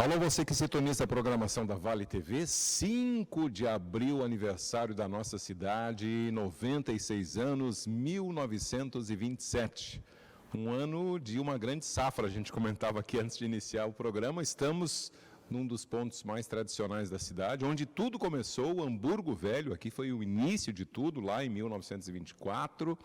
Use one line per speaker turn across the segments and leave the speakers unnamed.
Alô, você que sintoniza a programação da Vale TV, 5 de abril, aniversário da nossa cidade, 96 anos, 1927. Um ano de uma grande safra, a gente comentava aqui antes de iniciar o programa. Estamos num dos pontos mais tradicionais da cidade, onde tudo começou, o Hamburgo Velho, aqui foi o início de tudo, lá em 1924.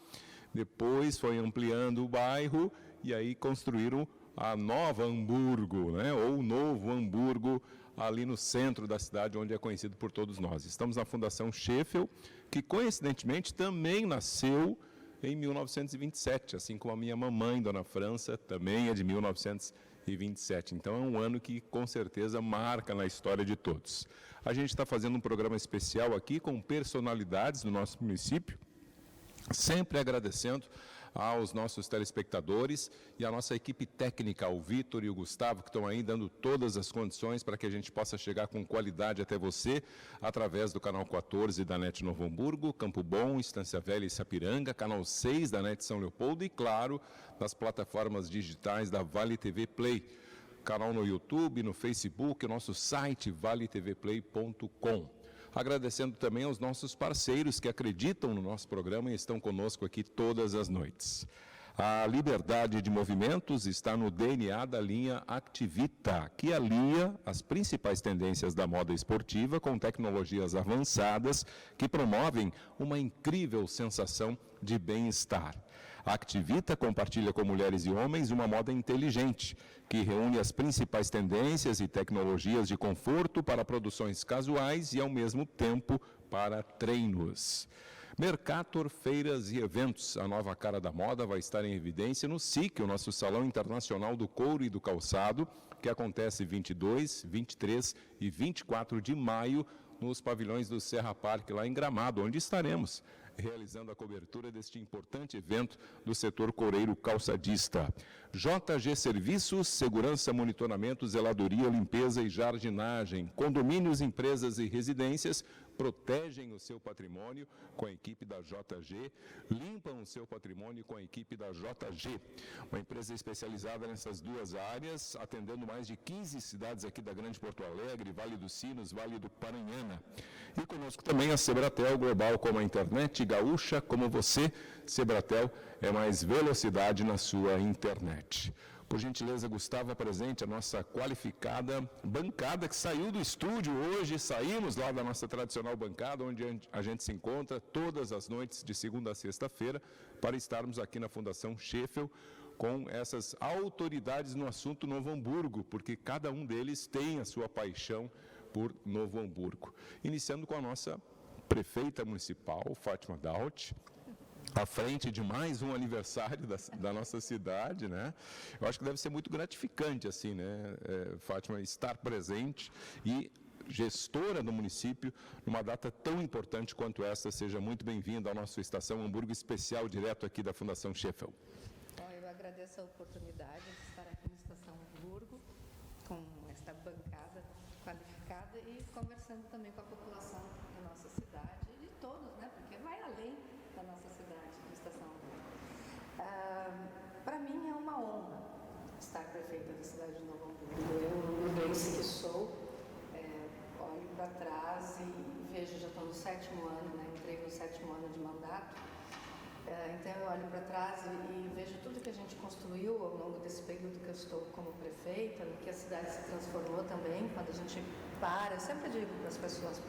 Depois foi ampliando o bairro e aí construíram a Nova Hamburgo, né? Ou o Novo Hamburgo, ali no centro da cidade, onde é conhecido por todos nós. Estamos na Fundação Sheffield, que coincidentemente também nasceu em 1927, assim como a minha mamãe, Dona França, também é de 1927. Então é um ano que com certeza marca na história de todos. A gente está fazendo um programa especial aqui com personalidades do nosso município, sempre agradecendo aos nossos telespectadores e à nossa equipe técnica, o Vitor e o Gustavo, que estão aí dando todas as condições para que a gente possa chegar com qualidade até você, através do canal 14 da NET Novo Hamburgo, Campo Bom, Estância Velha e Sapiranga, canal 6 da NET São Leopoldo e, claro, nas plataformas digitais da Vale TV Play, canal no YouTube, no Facebook, o nosso site valetvplay.com. Agradecendo também aos nossos parceiros que acreditam no nosso programa e estão conosco aqui todas as noites. A liberdade de movimentos está no DNA da linha Activita, que alia as principais tendências da moda esportiva com tecnologias avançadas que promovem uma incrível sensação de bem-estar. A Activita compartilha com mulheres e homens uma moda inteligente, que reúne as principais tendências e tecnologias de conforto para produções casuais e, ao mesmo tempo, para treinos. Mercator, feiras e eventos. A nova cara da moda vai estar em evidência no SIC, o nosso Salão Internacional do Couro e do Calçado, que acontece 22, 23 e 24 de maio nos pavilhões do Serra Parque, lá em Gramado, onde estaremos realizando a cobertura deste importante evento do setor coureiro calçadista. JG Serviços, segurança, monitoramento, zeladoria, limpeza e jardinagem. Condomínios, empresas e residências protegem o seu patrimônio com a equipe da JG, limpam o seu patrimônio com a equipe da JG. Uma empresa especializada nessas duas áreas, atendendo mais de 15 cidades aqui da Grande Porto Alegre, Vale dos Sinos, Vale do Paranhana. E conosco também a Sebratel Global, como a internet gaúcha, como você. Sebratel é mais velocidade na sua internet. Por gentileza, Gustavo, apresente a nossa qualificada bancada que saiu do estúdio hoje. Saímos lá da nossa tradicional bancada, onde a gente se encontra todas as noites de segunda a sexta-feira, para estarmos aqui na Fundação Sheffield com essas autoridades no assunto Novo Hamburgo, porque cada um deles tem a sua paixão por Novo Hamburgo. Iniciando com a nossa prefeita municipal, Fátima Daut, à frente de mais um aniversário da nossa cidade, né? Eu acho que deve ser muito gratificante, assim, né, Fátima, estar presente e gestora do município numa data tão importante quanto esta. Seja muito bem-vinda à nossa Estação Hamburgo Especial, direto aqui da Fundação Sheffield.
Bom, eu agradeço a oportunidade de estar aqui na Estação Hamburgo, com esta bancada qualificada e conversando também com a população da nossa cidade e de todos, né? Porque vai além da nossa cidade, da Estação Hamburgo. Para mim é uma honra estar prefeita da cidade de Novo Hamburgo. Eu desde que sou, olho para trás e vejo, já estou no 7º ano, né? Entrei no 7º ano de mandato. Então eu olho para trás e vejo tudo que a gente construiu ao longo desse período que eu estou como prefeita, no que a cidade se transformou também, quando a gente para. Eu sempre digo para as pessoas,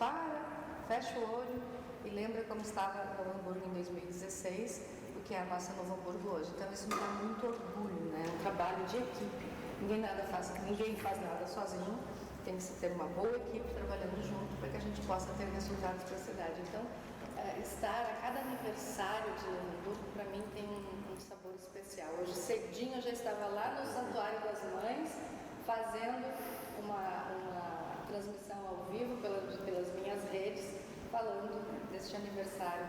fecha o olho e lembra como estava Novo Hamburgo em 2016, o que é a nossa Novo Hamburgo hoje. Então isso me dá muito orgulho, né? Um trabalho de equipe. Ninguém faz nada sozinho, tem que se ter uma boa equipe trabalhando junto para que a gente possa ter resultados para a cidade. Então, estar a cada aniversário de Novo Hamburgo, para mim, tem um sabor especial. Hoje, cedinho, eu já estava lá no Santuário das Mães, fazendo uma transmissão ao vivo pelas minhas redes, falando deste aniversário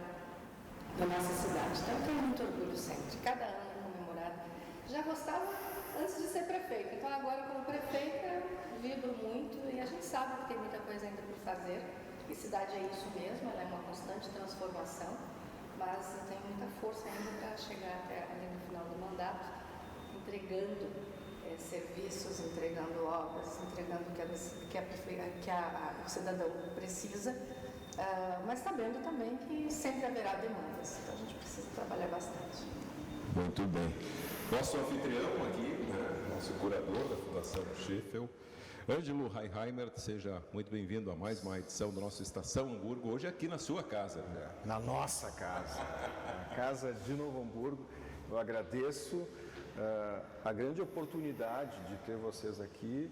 da nossa cidade. Então, eu tenho muito orgulho sempre, cada ano comemorado. Já gostava antes de ser prefeita, então agora, como prefeita, vibro muito e a gente sabe que tem muita coisa ainda por fazer. E cidade é isso mesmo, ela é uma constante transformação, mas eu tenho muita força ainda para chegar até ali no final do mandato, entregando serviços, entregando obras, entregando o que o cidadão precisa, mas sabendo também que sempre haverá demandas, então a gente precisa trabalhar bastante.
Muito bem. Nosso anfitrião aqui, né, nosso curador da Fundação Schiffel, Ângelo Heiheimer, seja muito bem-vindo a mais uma edição da nossa Estação Hamburgo, hoje aqui na sua casa.
Na nossa casa, na casa de Novo Hamburgo. Eu agradeço a grande oportunidade de ter vocês aqui.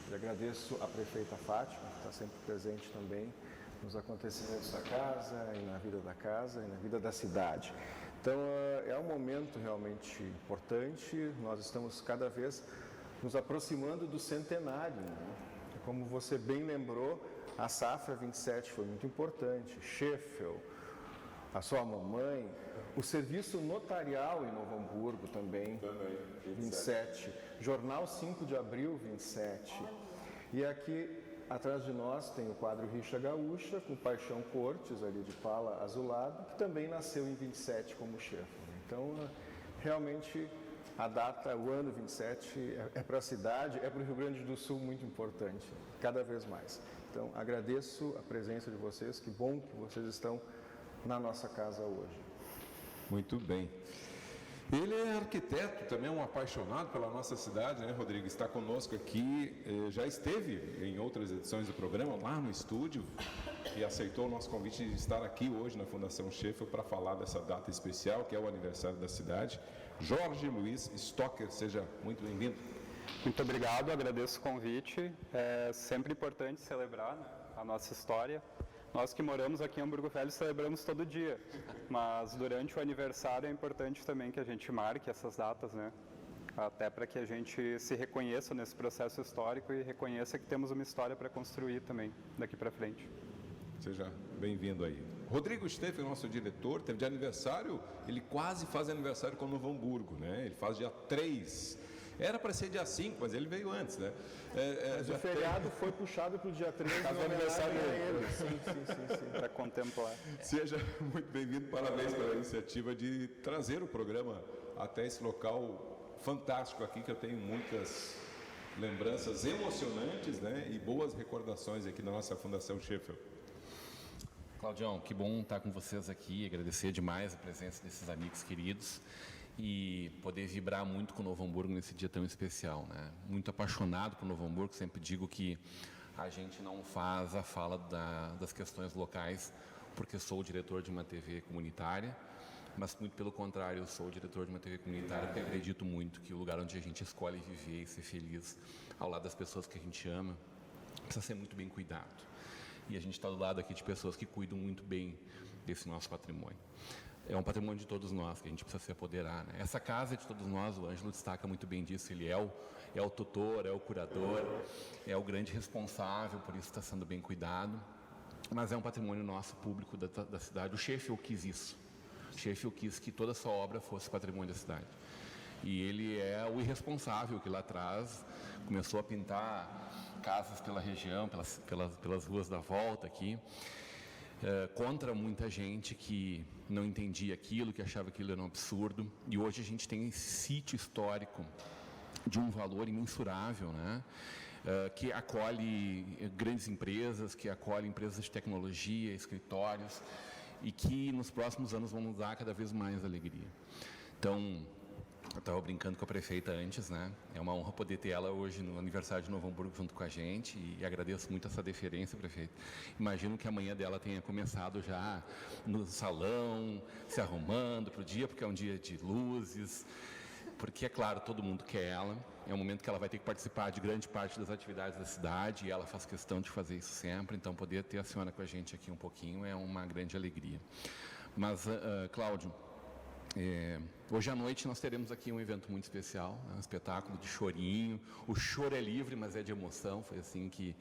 Eu agradeço a prefeita Fátima, que está sempre presente também nos acontecimentos da casa, e na vida da casa, e na vida da cidade. Então, é um momento realmente importante, nós estamos cada vez nos aproximando do centenário, né? Como você bem lembrou, a Safra 27 foi muito importante, Schiffel, a sua mamãe, o serviço notarial em Novo Hamburgo também 27, Jornal 5 de Abril, 27. E aqui atrás de nós tem o quadro Rixa Gaúcha, com Paixão Cortes, ali de pala azulado, que também nasceu em 27 como chefe. Então, realmente, a data, o ano 27, é para a cidade, é para o Rio Grande do Sul muito importante, cada vez mais. Então, agradeço a presença de vocês, que bom que vocês estão na nossa casa hoje.
Muito bem. Ele é arquiteto, também um apaixonado pela nossa cidade, né, Rodrigo? Está conosco aqui, já esteve em outras edições do programa, lá no estúdio, e aceitou o nosso convite de estar aqui hoje na Fundação Schiffel para falar dessa data especial, que é o aniversário da cidade. Jorge Luiz Stocker, seja muito bem-vindo.
Muito obrigado, agradeço o convite. É sempre importante celebrar, né, a nossa história. Nós que moramos aqui em Hamburgo Velho celebramos todo dia, mas durante o aniversário é importante também que a gente marque essas datas, né? Até para que a gente se reconheça nesse processo histórico e reconheça que temos uma história para construir também daqui para frente.
Seja bem-vindo aí. Rodrigo Steffen, nosso diretor, teve de aniversário, ele quase faz aniversário com o Novo Hamburgo, né? Ele faz dia 3. Era para ser dia 5, mas ele veio antes, né?
Mas o feriado foi puxado para o dia 3,
no aniversário dele.
Sim.
Para contemplar.
Seja muito bem-vindo, parabéns pela iniciativa de trazer o programa até esse local fantástico aqui, que eu tenho muitas lembranças emocionantes, né? E boas recordações aqui na nossa Fundação Schiffel.
Claudião, que bom estar com vocês aqui, agradecer demais a presença desses amigos queridos e poder vibrar muito com o Novo Hamburgo nesse dia tão especial, né? Muito apaixonado por Novo Hamburgo, sempre digo que a gente não faz a fala das questões locais porque sou o diretor de uma TV comunitária, mas muito pelo contrário, eu sou o diretor de uma TV comunitária porque acredito muito que o lugar onde a gente escolhe viver e ser feliz ao lado das pessoas que a gente ama precisa ser muito bem cuidado. E a gente está do lado aqui de pessoas que cuidam muito bem desse nosso patrimônio. É um patrimônio de todos nós, que a gente precisa se apoderar, né? Essa casa é de todos nós, o Ângelo destaca muito bem disso, ele é o tutor, é o curador, é o grande responsável, por isso está sendo bem cuidado, mas é um patrimônio nosso, público da cidade. O Schiffel quis isso, o Schiffel quis que toda a sua obra fosse patrimônio da cidade. E ele é o irresponsável que lá atrás começou a pintar casas pela região, pelas ruas da volta aqui, contra muita gente que não entendia aquilo, que achava aquilo era um absurdo. E hoje a gente tem esse sítio histórico de um valor imensurável, né? Que acolhe grandes empresas, que acolhe empresas de tecnologia, escritórios, e que nos próximos anos vão nos dar cada vez mais alegria. Então, eu estava brincando com a prefeita antes, né? É uma honra poder ter ela hoje no aniversário de Novo Hamburgo junto com a gente e agradeço muito essa deferência, prefeita. Imagino que a manhã dela tenha começado já no salão, se arrumando para o dia, porque é um dia de luzes, porque, é claro, todo mundo quer ela. É um momento que ela vai ter que participar de grande parte das atividades da cidade e ela faz questão de fazer isso sempre, então poder ter a senhora com a gente aqui um pouquinho é uma grande alegria. Mas, Cláudio, hoje à noite nós teremos aqui um evento muito especial, um espetáculo de chorinho. O choro é livre, mas é de emoção, foi assim que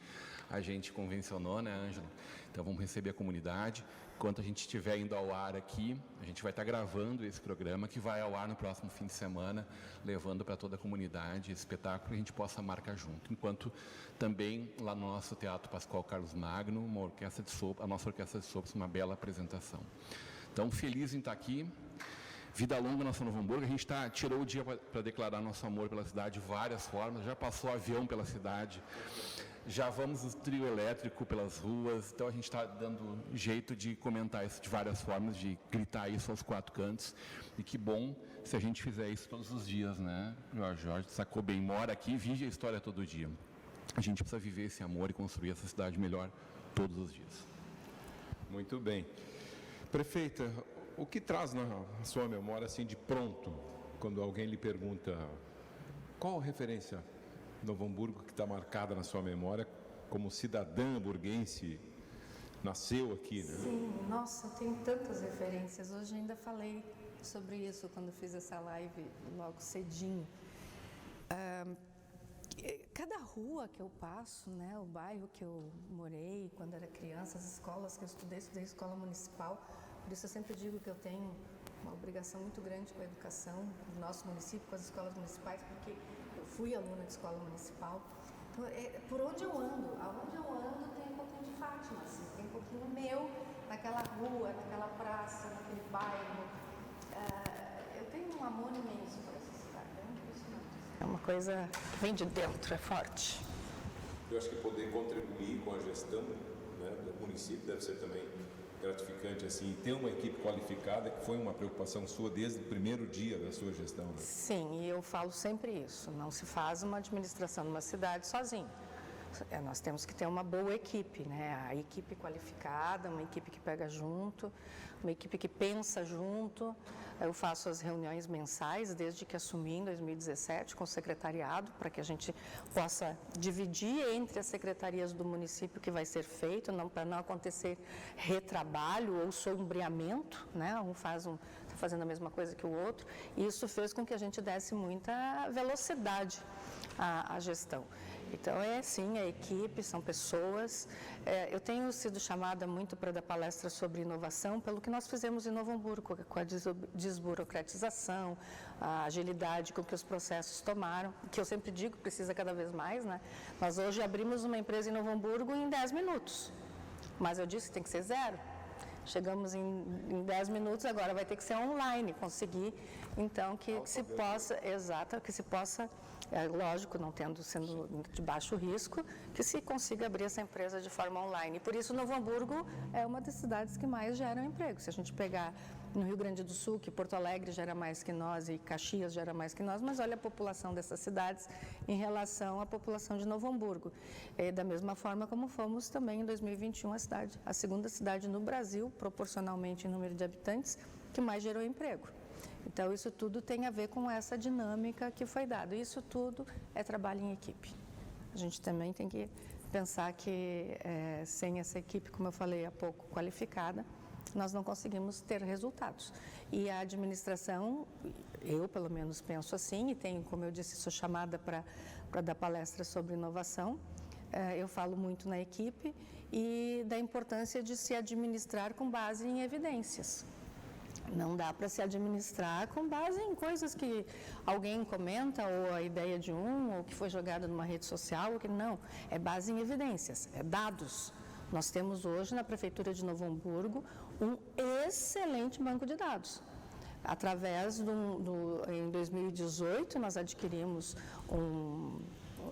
a gente convencionou, né, Ângelo? Então vamos receber a comunidade. Enquanto a gente estiver indo ao ar aqui, a gente vai estar gravando esse programa que vai ao ar no próximo fim de semana, levando para toda a comunidade esse espetáculo que a gente possa marcar junto. Enquanto também lá no nosso Teatro Pascoal Carlos Magno, a nossa orquestra de sopros, uma bela apresentação. Então, feliz em estar aqui. Vida longa nossa Novo Hamburgo, a gente tirou o dia para declarar nosso amor pela cidade de várias formas, já passou avião pela cidade, já vamos no trio elétrico pelas ruas, então a gente está dando jeito de comentar isso de várias formas, de gritar isso aos quatro cantos, e que bom se a gente fizer isso todos os dias, né? O Jorge sacou bem, mora aqui e vive a história todo dia. A gente precisa viver esse amor e construir essa cidade melhor todos os dias.
Muito bem. Prefeita, o que traz na sua memória assim de pronto, quando alguém lhe pergunta qual a referência Novo Hamburgo que está marcada na sua memória como cidadã hamburguense, nasceu aqui, né?
Sim, nossa, eu tenho tantas referências. Hoje ainda falei sobre isso quando fiz essa live logo cedinho. Cada rua que eu passo, né, o bairro que eu morei quando era criança, as escolas que eu estudei escola municipal. Por isso eu sempre digo que eu tenho uma obrigação muito grande com a educação do nosso município, com as escolas municipais, porque eu fui aluna de escola municipal. Então, por onde eu ando, aonde eu ando tem um pouquinho de Fátima, assim, tem um pouquinho meu naquela rua, naquela praça, naquele bairro. Eu tenho um amor imenso por essa cidade, é impressionante. É uma coisa que vem de dentro, é forte.
Eu acho que poder contribuir com a gestão, né, do município deve ser também gratificante, assim, ter uma equipe qualificada, que foi uma preocupação sua desde o primeiro dia da sua gestão, né?
Sim, e eu falo sempre isso, não se faz uma administração numa cidade sozinho. Nós temos que ter uma boa equipe, né? A equipe qualificada, uma equipe que pega junto, uma equipe que pensa junto. Eu faço as reuniões mensais desde que assumi em 2017 com o secretariado, para que a gente possa dividir entre as secretarias do município o que vai ser feito, para não acontecer retrabalho ou sombreamento, né? Um está fazendo a mesma coisa que o outro, e isso fez com que a gente desse muita velocidade à gestão. Então, sim, a equipe, são pessoas. Eu tenho sido chamada muito para dar palestra sobre inovação pelo que nós fizemos em Novo Hamburgo, com a desburocratização, a agilidade com que os processos tomaram, que eu sempre digo, precisa cada vez mais, né? Nós hoje abrimos uma empresa em Novo Hamburgo em 10 minutos, mas eu disse que tem que ser 0. Chegamos em 10 minutos, agora vai ter que ser online, conseguir, então, que se possa, lógico, não sendo de baixo risco, que se consiga abrir essa empresa de forma online. E por isso, Novo Hamburgo é uma das cidades que mais geram emprego. Se a gente pegar no Rio Grande do Sul, que Porto Alegre gera mais que nós e Caxias gera mais que nós, mas olha a população dessas cidades em relação à população de Novo Hamburgo. Da mesma forma como fomos também em 2021 a segunda cidade no Brasil, proporcionalmente em número de habitantes, que mais gerou emprego. Então, isso tudo tem a ver com essa dinâmica que foi dada. Isso tudo é trabalho em equipe. A gente também tem que pensar que sem essa equipe, como eu falei há pouco, qualificada, nós não conseguimos ter resultados. E a administração, eu pelo menos penso assim, e tenho, como eu disse, sou chamada para dar palestra sobre inovação. Eu falo muito na equipe e da importância de se administrar com base em evidências. Não dá para se administrar com base em coisas que alguém comenta, ou a ideia de ou que foi jogada numa rede social, ou que não. É base em evidências, é dados. Nós temos hoje na Prefeitura de Novo Hamburgo um excelente banco de dados. Através em 2018, nós adquirimos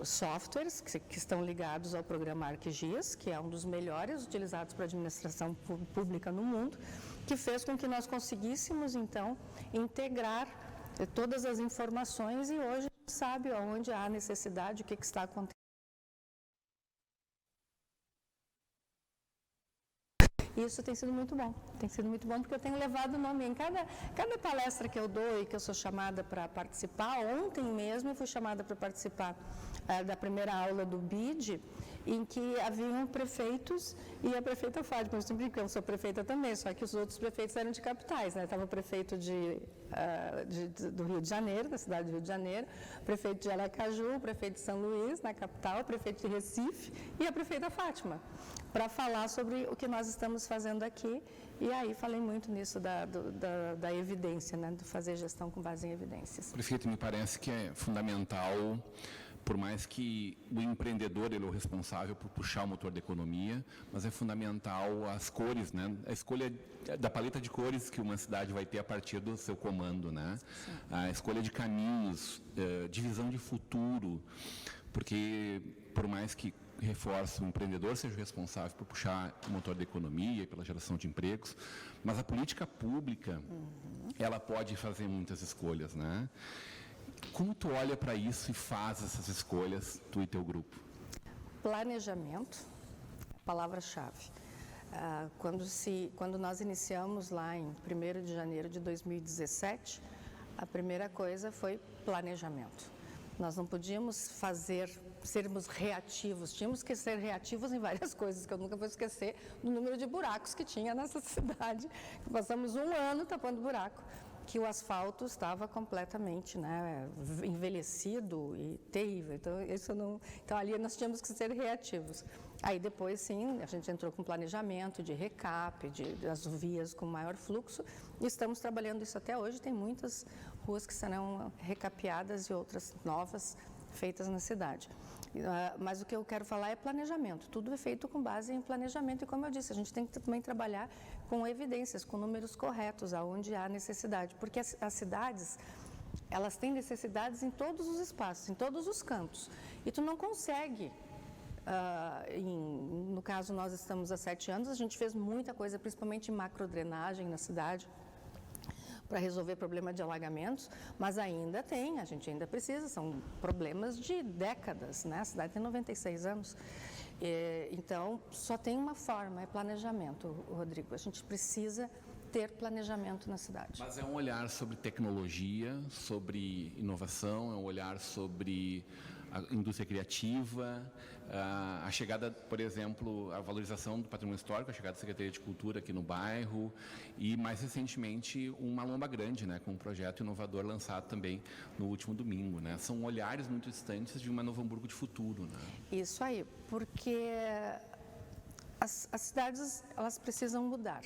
softwares que estão ligados ao programa ArcGIS, que é um dos melhores utilizados para administração pública no mundo, que fez com que nós conseguíssemos, então, integrar todas as informações e hoje a gente sabe onde há necessidade, o que está acontecendo. Isso tem sido muito bom, porque eu tenho levado o nome em cada palestra que eu dou e que eu sou chamada para participar. Ontem mesmo eu fui chamada para participar da primeira aula do BID, em que haviam prefeitos e a prefeita Fátima. Eu sempre digo que eu sou prefeita também, só que os outros prefeitos eram de capitais, né? Estava o prefeito do Rio de Janeiro, da cidade do Rio de Janeiro, prefeito de Aracaju, prefeito de São Luís, na capital, prefeito de Recife e a prefeita Fátima, para falar sobre o que nós estamos fazendo aqui. E aí falei muito nisso da evidência, né? De fazer gestão com base em evidências.
Prefeito, me parece que é fundamental por mais que o empreendedor ele é o responsável por puxar o motor da economia, mas é fundamental as cores, né? A escolha da paleta de cores que uma cidade vai ter a partir do seu comando, né? A escolha de caminhos, de visão de futuro, porque por mais que reforço, o empreendedor seja o responsável por puxar o motor da economia, pela geração de empregos, mas a política pública, ela pode fazer muitas escolhas, né? Como tu olha para isso e faz essas escolhas, tu e teu grupo?
Planejamento, palavra-chave. Quando nós iniciamos lá em 1º de janeiro de 2017, a primeira coisa foi planejamento. Nós não podíamos sermos reativos, tínhamos que ser reativos em várias coisas, que eu nunca vou esquecer do número de buracos que tinha nessa cidade. Passamos 1 ano tapando buraco, que o asfalto estava completamente, né, envelhecido e terrível. Então ali nós tínhamos que ser reativos. Aí depois sim, a gente entrou com planejamento de recap, das vias com maior fluxo, e estamos trabalhando isso até hoje. Tem muitas ruas que serão recapeadas e outras novas feitas na cidade. Mas o que eu quero falar é planejamento. Tudo é feito com base em planejamento e, como eu disse, a gente tem que também trabalhar com evidências, com números corretos, aonde há necessidade, porque as cidades, elas têm necessidades em todos os espaços, em todos os cantos, e tu não consegue. No caso, nós estamos há 7 anos, a gente fez muita coisa, principalmente em macrodrenagem na cidade, para resolver problema de alagamentos, mas ainda tem, a gente ainda precisa, são problemas de décadas, né? A cidade tem 96 anos. Então, só tem uma forma, é planejamento, Rodrigo. A gente precisa ter planejamento na cidade.
Mas é um olhar sobre tecnologia, sobre inovação, é um olhar sobre a indústria criativa, a chegada, por exemplo, a valorização do patrimônio histórico, a chegada da Secretaria de Cultura aqui no bairro e, mais recentemente, uma lomba grande, né, com um projeto inovador lançado também no último domingo, né? São olhares muito distantes de uma Novo Hamburgo de futuro, né?
Isso aí, porque as cidades, elas precisam mudar.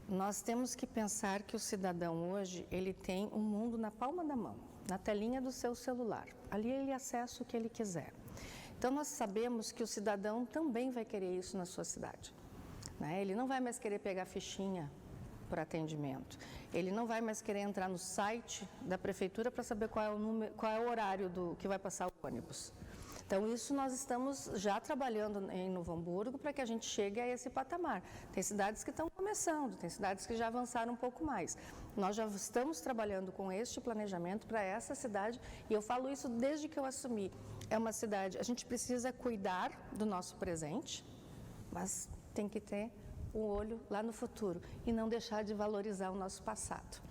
Nós temos que pensar que o cidadão hoje, ele tem um mundo na palma da mão, na telinha do seu celular. Ali ele acessa o que ele quiser. Então, nós sabemos que o cidadão também vai querer isso na sua cidade, né? Ele não vai mais querer pegar fichinha para atendimento. Ele não vai mais querer entrar no site da prefeitura para saber qual é o horário que vai passar o ônibus. Então, isso nós estamos já trabalhando em Novo Hamburgo para que a gente chegue a esse patamar. Tem cidades que estão começando, tem cidades que já avançaram um pouco mais. Nós já estamos trabalhando com este planejamento para essa cidade, e eu falo isso desde que eu assumi. É uma cidade, a gente precisa cuidar do nosso presente, mas tem que ter o olho lá no futuro e não deixar de valorizar o nosso passado,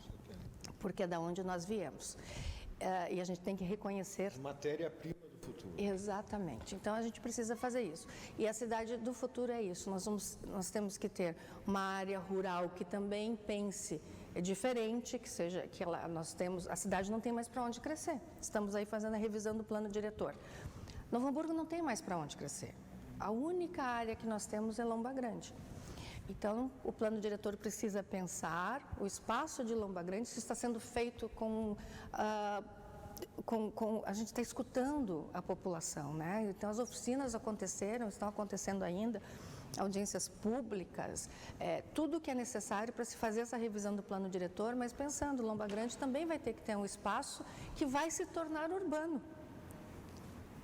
porque é da onde nós viemos. E a gente tem que reconhecer...
Matéria-prima do futuro.
Exatamente. Então, a gente precisa fazer isso. E a cidade do futuro é isso. Nós temos que ter uma área rural que também pense diferente, a cidade não tem mais para onde crescer. Estamos aí fazendo a revisão do plano diretor. Novo Hamburgo não tem mais para onde crescer. A única área que nós temos é Lomba Grande. Então, o plano diretor precisa pensar o espaço de Lomba Grande, se está sendo feito a gente está escutando a população, né? Então, as oficinas estão acontecendo ainda, audiências públicas, tudo que é necessário para se fazer essa revisão do plano diretor, mas pensando, Lomba Grande também vai ter que ter um espaço que vai se tornar urbano.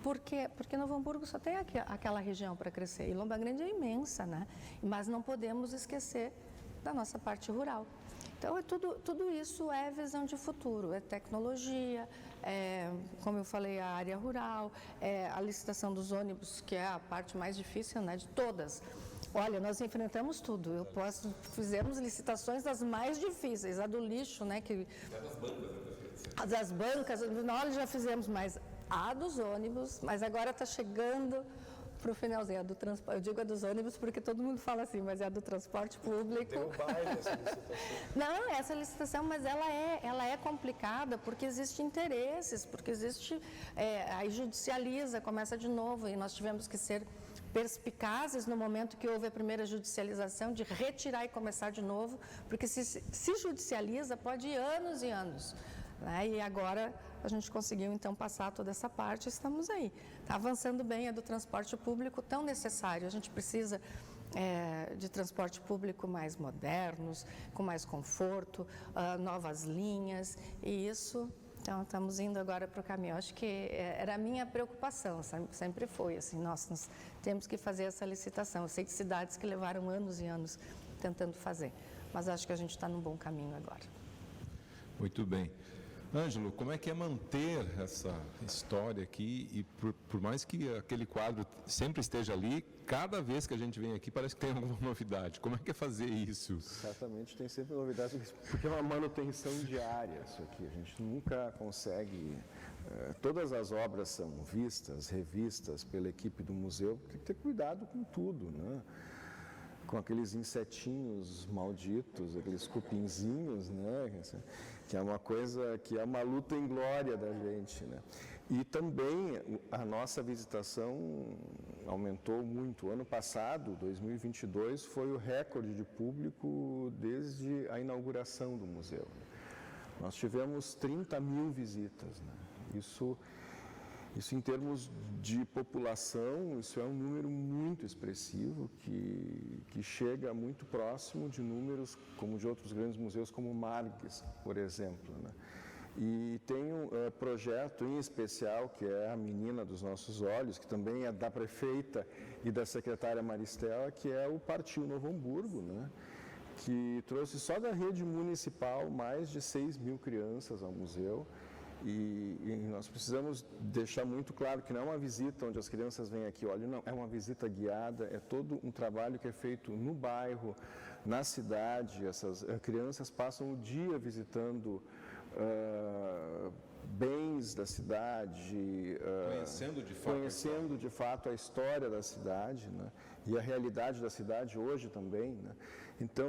Por quê? Porque Novo Hamburgo só tem aquela região para crescer, e Lomba Grande é imensa, né? Mas não podemos esquecer da nossa parte rural. Então, tudo isso é visão de futuro, é tecnologia, como eu falei, a área rural, a licitação dos ônibus, que é a parte mais difícil, né, de todas. Olha, nós enfrentamos tudo. Fizemos licitações das mais difíceis, a do lixo, né, das bancas, nós já fizemos, mas a dos ônibus, mas agora está chegando para o finalzinho, a do transporte. Eu digo a dos ônibus porque todo mundo fala assim, mas é a do transporte público.
Tem um baile essa licitação.
Não, essa licitação, mas ela é complicada porque existem interesses, porque existe, aí judicializa, começa de novo, e nós tivemos que ser perspicazes no momento que houve a primeira judicialização, de retirar e começar de novo, porque se judicializa, pode ir anos e anos, né? E agora a gente conseguiu então passar toda essa parte, estamos aí. Está avançando bem a do transporte público, tão necessário. A gente precisa de transporte público mais modernos, com mais conforto, novas linhas, e isso, então, estamos indo agora para o caminho. Acho que era a minha preocupação, sempre foi assim, nós temos que fazer essa licitação. Eu sei de cidades que levaram anos e anos tentando fazer, mas acho que a gente está num bom caminho agora.
Muito bem. Ângelo, como é que é manter essa história aqui e por mais que aquele quadro sempre esteja ali, cada vez que a gente vem aqui parece que tem alguma novidade. Como é que é fazer isso?
Certamente tem sempre novidades, porque é uma manutenção diária isso aqui. A gente nunca consegue... todas as obras são vistas, revistas pela equipe do museu. Tem que ter cuidado com tudo, né? Com aqueles insetinhos malditos, aqueles cupinzinhos, né? Que é uma coisa, que é uma luta inglória da gente, né? E também a nossa visitação aumentou muito. O ano passado, 2022, foi o recorde de público desde a inauguração do museu. Nós tivemos 30 mil visitas, né? Isso em termos de população, isso é um número muito expressivo, que chega muito próximo de números como de outros grandes museus, como o Margues, por exemplo, né? E tem um projeto em especial, que é a Menina dos Nossos Olhos, que também é da prefeita e da secretária Maristela, que é o Partiu Novo Hamburgo, né? Que trouxe só da rede municipal mais de 6 mil crianças ao museu. E nós precisamos deixar muito claro que não é uma visita onde as crianças vêm aqui, olha, não, é uma visita guiada, é todo um trabalho que é feito no bairro, na cidade. Essas crianças passam o dia visitando bens da cidade, conhecendo de fato a história da cidade, né? E a realidade da cidade hoje também, né? Então,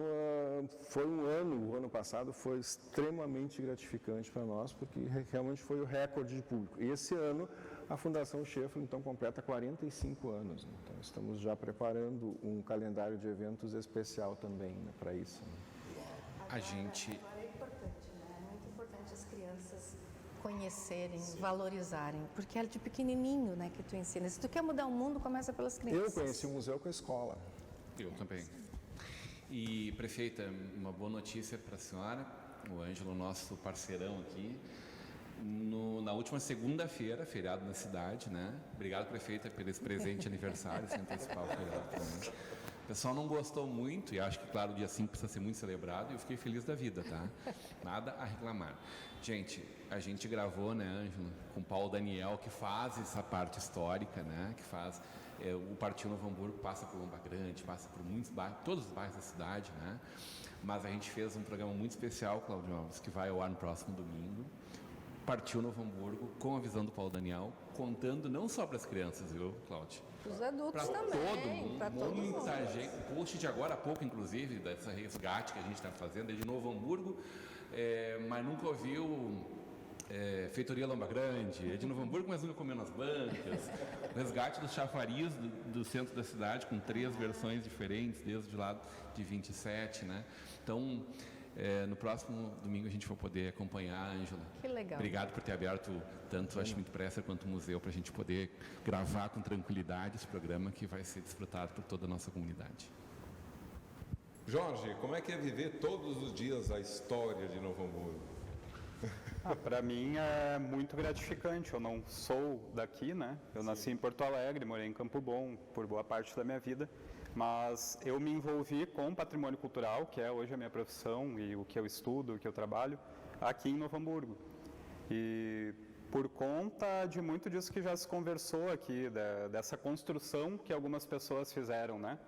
foi o ano passado foi extremamente gratificante para nós, porque realmente foi o recorde de público. E esse ano, a Fundação Schaeffler, então, completa 45 anos. Né? Então, estamos já preparando um calendário de eventos especial também, né, para isso. Né?
A gente...
Agora é importante, né? É muito importante as crianças conhecerem, valorizarem, porque é de pequenininho, né, que tu ensina. Se tu quer mudar o mundo, começa pelas crianças.
Eu conheci o museu com a escola.
Eu também. E, prefeita, uma boa notícia para a senhora, o Ângelo, nosso parceirão aqui. Na última segunda-feira, feriado na cidade, né? Obrigado, prefeita, pelo esse presente de aniversário, sem antecipar o feriado também. O pessoal não gostou muito, e acho que, claro, o dia 5 precisa ser muito celebrado, e eu fiquei feliz da vida, tá? Nada a reclamar. Gente, a gente gravou, né, Ângelo, com o Paulo Daniel, que faz essa parte histórica, né? Que faz... o Partiu Novo Hamburgo passa por Lomba Grande, passa por muitos bairros, todos os bairros da cidade, né? Mas a gente fez um programa muito especial, Cláudio Alves, que vai ao ar no próximo domingo. Partiu Novo Hamburgo, com a visão do Paulo Daniel, contando não só para as crianças, viu, Cláudio?
Os adultos
Para
também.
todo mundo,
Pra todo
muita
mundo.
gente. O post de agora há pouco, inclusive, dessa resgate que a gente está fazendo, é de Novo Hamburgo, mas nunca ouviu Feitoria Lomba Grande, é de Novo Hamburgo, mas nunca comeu nas bancas. O resgate dos chafariz do centro da cidade, com 3 versões diferentes, desde o lado de 27, né? Então, no próximo domingo a gente vai poder acompanhar, Ângela.
Que legal.
Obrigado por ter aberto tanto a Schmidt Presser quanto o museu, para a gente poder gravar com tranquilidade esse programa que vai ser desfrutado por toda a nossa comunidade.
Jorge, como é que é viver todos os dias a história de Novo Hamburgo?
Para mim é muito gratificante. Eu não sou daqui, né? Eu nasci em Porto Alegre, morei em Campo Bom por boa parte da minha vida, mas eu me envolvi com o patrimônio cultural, que é hoje a minha profissão e o que eu estudo, o que eu trabalho, aqui em Novo Hamburgo. E por conta de muito disso que já se conversou aqui, dessa construção que algumas pessoas fizeram, né?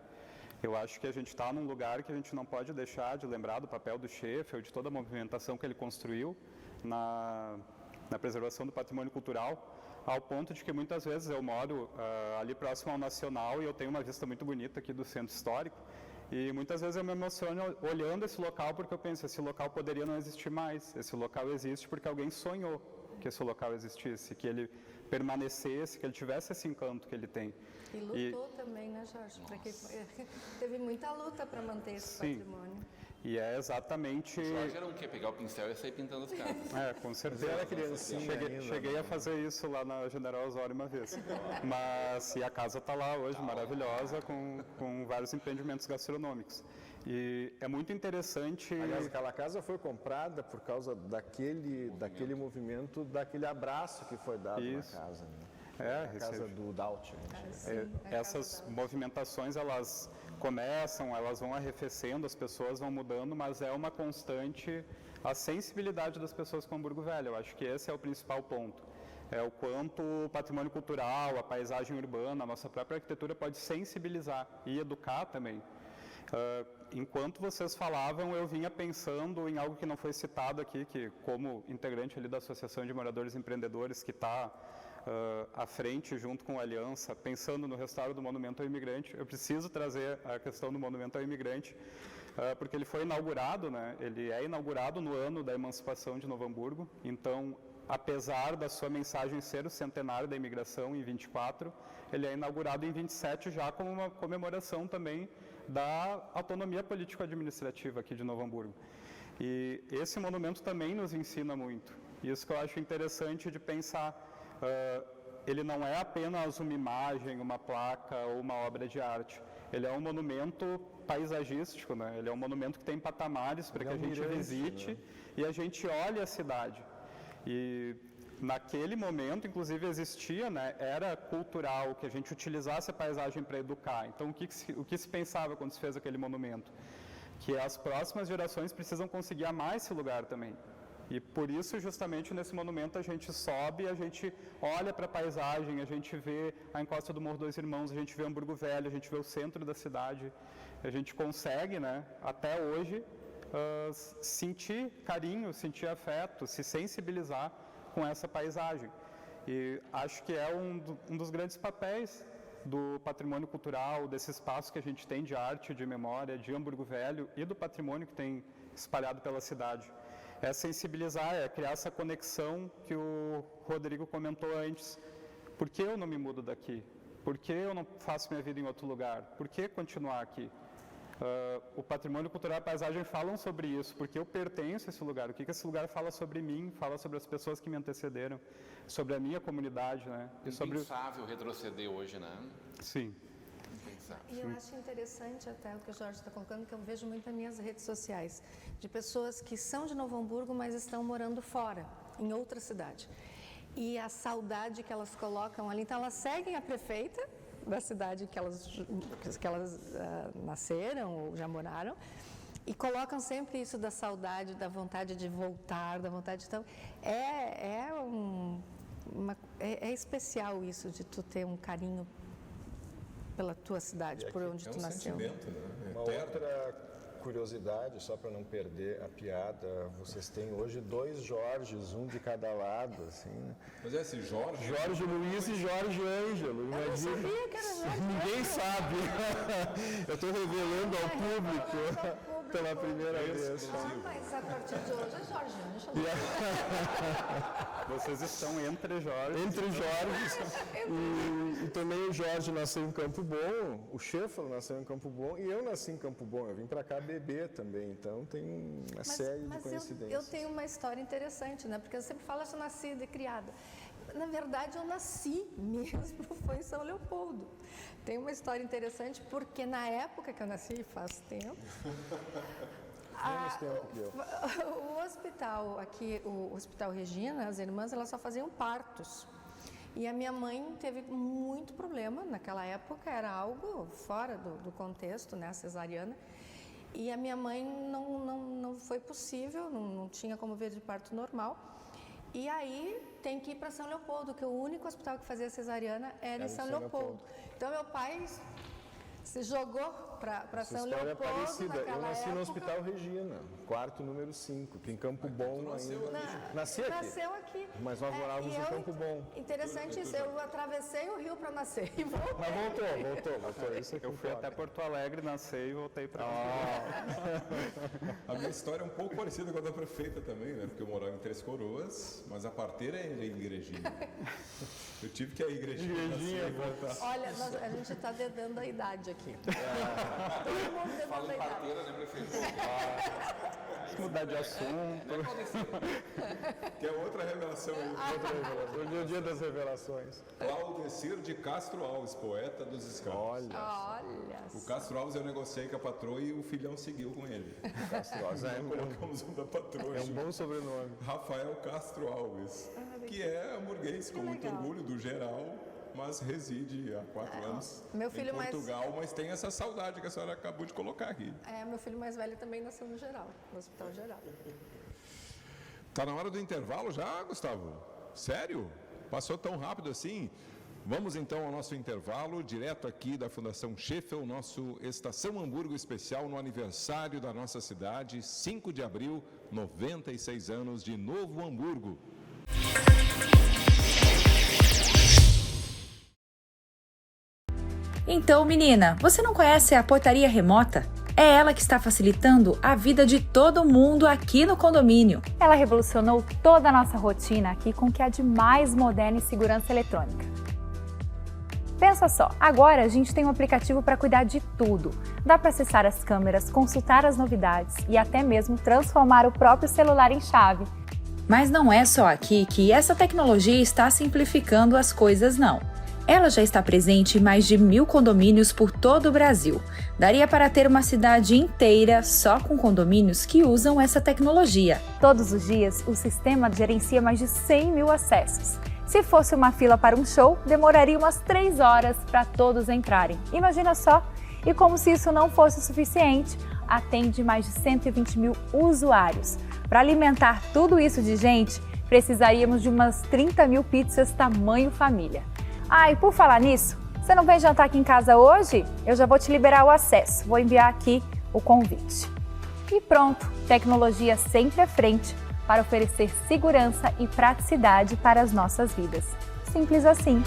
Eu acho que a gente está num lugar que a gente não pode deixar de lembrar do papel do Schaeffler, de toda a movimentação que ele construiu na preservação do patrimônio cultural, ao ponto de que muitas vezes eu moro ali próximo ao Nacional e eu tenho uma vista muito bonita aqui do centro histórico, e muitas vezes eu me emociono olhando esse local, porque eu penso, esse local poderia não existir mais, esse local existe porque alguém sonhou que esse local existisse, que ele permanecesse, que ele tivesse esse encanto que ele tem.
E lutou também, né, Jorge? Porque teve muita luta para manter esse patrimônio.
E é exatamente...
O Jorge era um quê? Pegar o pincel e sair pintando as casas.
Com certeza.
Era criancinha
Cheguei a fazer isso lá na General Osório uma vez. E a casa está lá hoje, maravilhosa, com vários empreendimentos gastronômicos. E é muito interessante...
Aliás, aquela casa foi comprada por causa daquele movimento, daquele abraço que foi dado na casa. Né? A casa do Daut.
Essas movimentações, elas começam, elas vão arrefecendo, as pessoas vão mudando, mas é uma constante a sensibilidade das pessoas com Hamburgo Velho. Eu acho que esse é o principal ponto. É o quanto o patrimônio cultural, a paisagem urbana, a nossa própria arquitetura pode sensibilizar e educar também. Enquanto vocês falavam, eu vinha pensando em algo que não foi citado aqui, que como integrante ali da Associação de Moradores Empreendedores, que está à frente, junto com a Aliança, pensando no restauro do Monumento ao Imigrante, eu preciso trazer a questão do Monumento ao Imigrante, porque ele foi inaugurado, né? Ele é inaugurado no ano da emancipação de Novo Hamburgo, então, apesar da sua mensagem ser o centenário da imigração em 24, ele é inaugurado em 27 já como uma comemoração também da autonomia político-administrativa aqui de Novo Hamburgo. E esse monumento também nos ensina muito. Isso que eu acho interessante de pensar. Ele não é apenas uma imagem, uma placa ou uma obra de arte. Ele é um monumento paisagístico, né? Ele é um monumento que tem patamares para que a gente visite, né? E a gente olhe a cidade. E naquele momento, inclusive, existia, né? Era cultural que a gente utilizasse a paisagem para educar. Então, o que se pensava quando se fez aquele monumento? Que as próximas gerações precisam conseguir amar esse lugar também. E por isso, justamente, nesse monumento, a gente sobe, a gente olha para a paisagem, a gente vê a encosta do Morro dos Irmãos, a gente vê Hamburgo Velho, a gente vê o centro da cidade. A gente consegue, né, até hoje, sentir carinho, sentir afeto, se sensibilizar com essa paisagem. E acho que é um dos grandes papéis do patrimônio cultural, desse espaço que a gente tem de arte, de memória, de Hamburgo Velho e do patrimônio que tem espalhado pela cidade. É sensibilizar, é criar essa conexão que o Rodrigo comentou antes. Por que eu não me mudo daqui? Por que eu não faço minha vida em outro lugar? Por que continuar aqui? O patrimônio cultural e a paisagem falam sobre isso, porque eu pertenço a esse lugar. O que esse lugar fala sobre mim, fala sobre as pessoas que me antecederam, sobre a minha comunidade, né?
Impensável retroceder hoje, né?
Sim.
E eu acho interessante até o que o Jorge está colocando, que eu vejo muito nas minhas redes sociais, de pessoas que são de Novo Hamburgo, mas estão morando fora, em outra cidade. E a saudade que elas colocam ali, então elas seguem a prefeita da cidade que elas nasceram ou já moraram, e colocam sempre isso da saudade, da vontade de voltar, da vontade de... Então, é especial isso de tu ter um carinho pela tua cidade, por onde tu nasceu.
Sentimento, né?
Uma outra curiosidade, só para não perder a piada, vocês têm hoje 2 Jorges, um de cada lado, assim, né?
Mas é esse Jorge...
Jorge Luiz e Jorge Ângelo,
Eu não sabia que era Jorge.
Ninguém sabe. Eu estou revelando ao público pela primeira vez.
Mas a partir de hoje é Jorge Ângelo.
Vocês estão entre Jorge.
Entre Jorges. E também o Jorge nasceu em Campo Bom, o Scheffel nasceu em Campo Bom e eu nasci em Campo Bom. Eu vim para cá beber também, então tem uma série de coincidências.
Eu tenho uma história interessante, né? Porque eu sempre falo que eu sou nascida e criada. Na verdade, eu nasci mesmo, foi em São Leopoldo. Tem uma história interessante, porque na época que eu nasci, faz tempo, o hospital aqui, o Hospital Regina, as irmãs, elas só faziam partos. E a minha mãe teve muito problema, naquela época era algo fora do contexto, né, a cesariana. E a minha mãe não foi possível, não tinha como ver de parto normal. E aí tem que ir para São Leopoldo, que o único hospital que fazia cesariana era em São Leopoldo. Então meu pai se jogou para São Leopoldo.
É parecida. Eu nasci
época.
no Hospital Regina, quarto número 5, que em Campo Bom ainda. Nasci aqui.
Nasceu aqui.
Mas nós morávamos em Campo Bom.
Interessante isso, eu atravessei o rio para nascer e voltei.
Mas voltou. Isso aqui
Eu fui até Porto Alegre, nasci e voltei para
A minha história é um pouco parecida com a da prefeita também, né? Porque eu morava em Três Coroas, mas a parteira é em Igrejinha. Eu tive que ir à Igrejinha voltar.
Olha, a gente está dedando a idade aqui. Todo mundo dedando a idade.
Parteira, né, prefeito?
Mudar de assunto.
Que é outra revelação.
Hoje é o dia das revelações.
Claudecir de Castro Alves, poeta dos escravos.
Olha
O Castro Alves eu negociei com a patroa e o filhão seguiu com ele.
Castro Alves
Colocamos um da patroa.
é um bom sobrenome.
Rafael Castro Alves, que é hamburguense com muito
legal.
orgulho do geral, mas reside há 4 anos
meu
em
filho mais-
Portugal, mas tem essa saudade que a senhora acabou de colocar aqui.
meu filho mais velho também nasceu no geral, no Hospital Geral.
Tá na hora do intervalo já, Gustavo? Sério? Passou tão rápido assim? Vamos então ao nosso intervalo, direto aqui da Fundação Sheffield, nosso Estação Hamburgo especial no aniversário da nossa cidade, 5 de abril, 96 anos de Novo Hamburgo.
Então, menina, você não conhece a portaria remota? É ela que está facilitando a vida de todo mundo aqui no condomínio.
Ela revolucionou toda a nossa rotina aqui com o que há de mais moderno em segurança eletrônica. Pensa só, agora a gente tem um aplicativo para cuidar de tudo. Dá para acessar as câmeras, consultar as novidades e até mesmo transformar o próprio celular em chave.
Mas não é só aqui que essa tecnologia está simplificando as coisas, não. Ela já está presente em mais de 1.000 condomínios por todo o Brasil. Daria para ter uma cidade inteira só com condomínios que usam essa tecnologia.
Todos os dias, o sistema gerencia mais de 100 mil acessos. Se fosse uma fila para um show, demoraria umas 3 horas para todos entrarem. Imagina só! E como se isso não fosse suficiente, atende mais de 120 mil usuários. Para alimentar tudo isso de gente, precisaríamos de umas 30 mil pizzas tamanho família. Ah, e por falar nisso, você não vem jantar aqui em casa hoje? Eu já vou te liberar o acesso, vou enviar aqui o convite. E pronto, tecnologia sempre à frente para oferecer segurança e praticidade para as nossas vidas. Simples assim.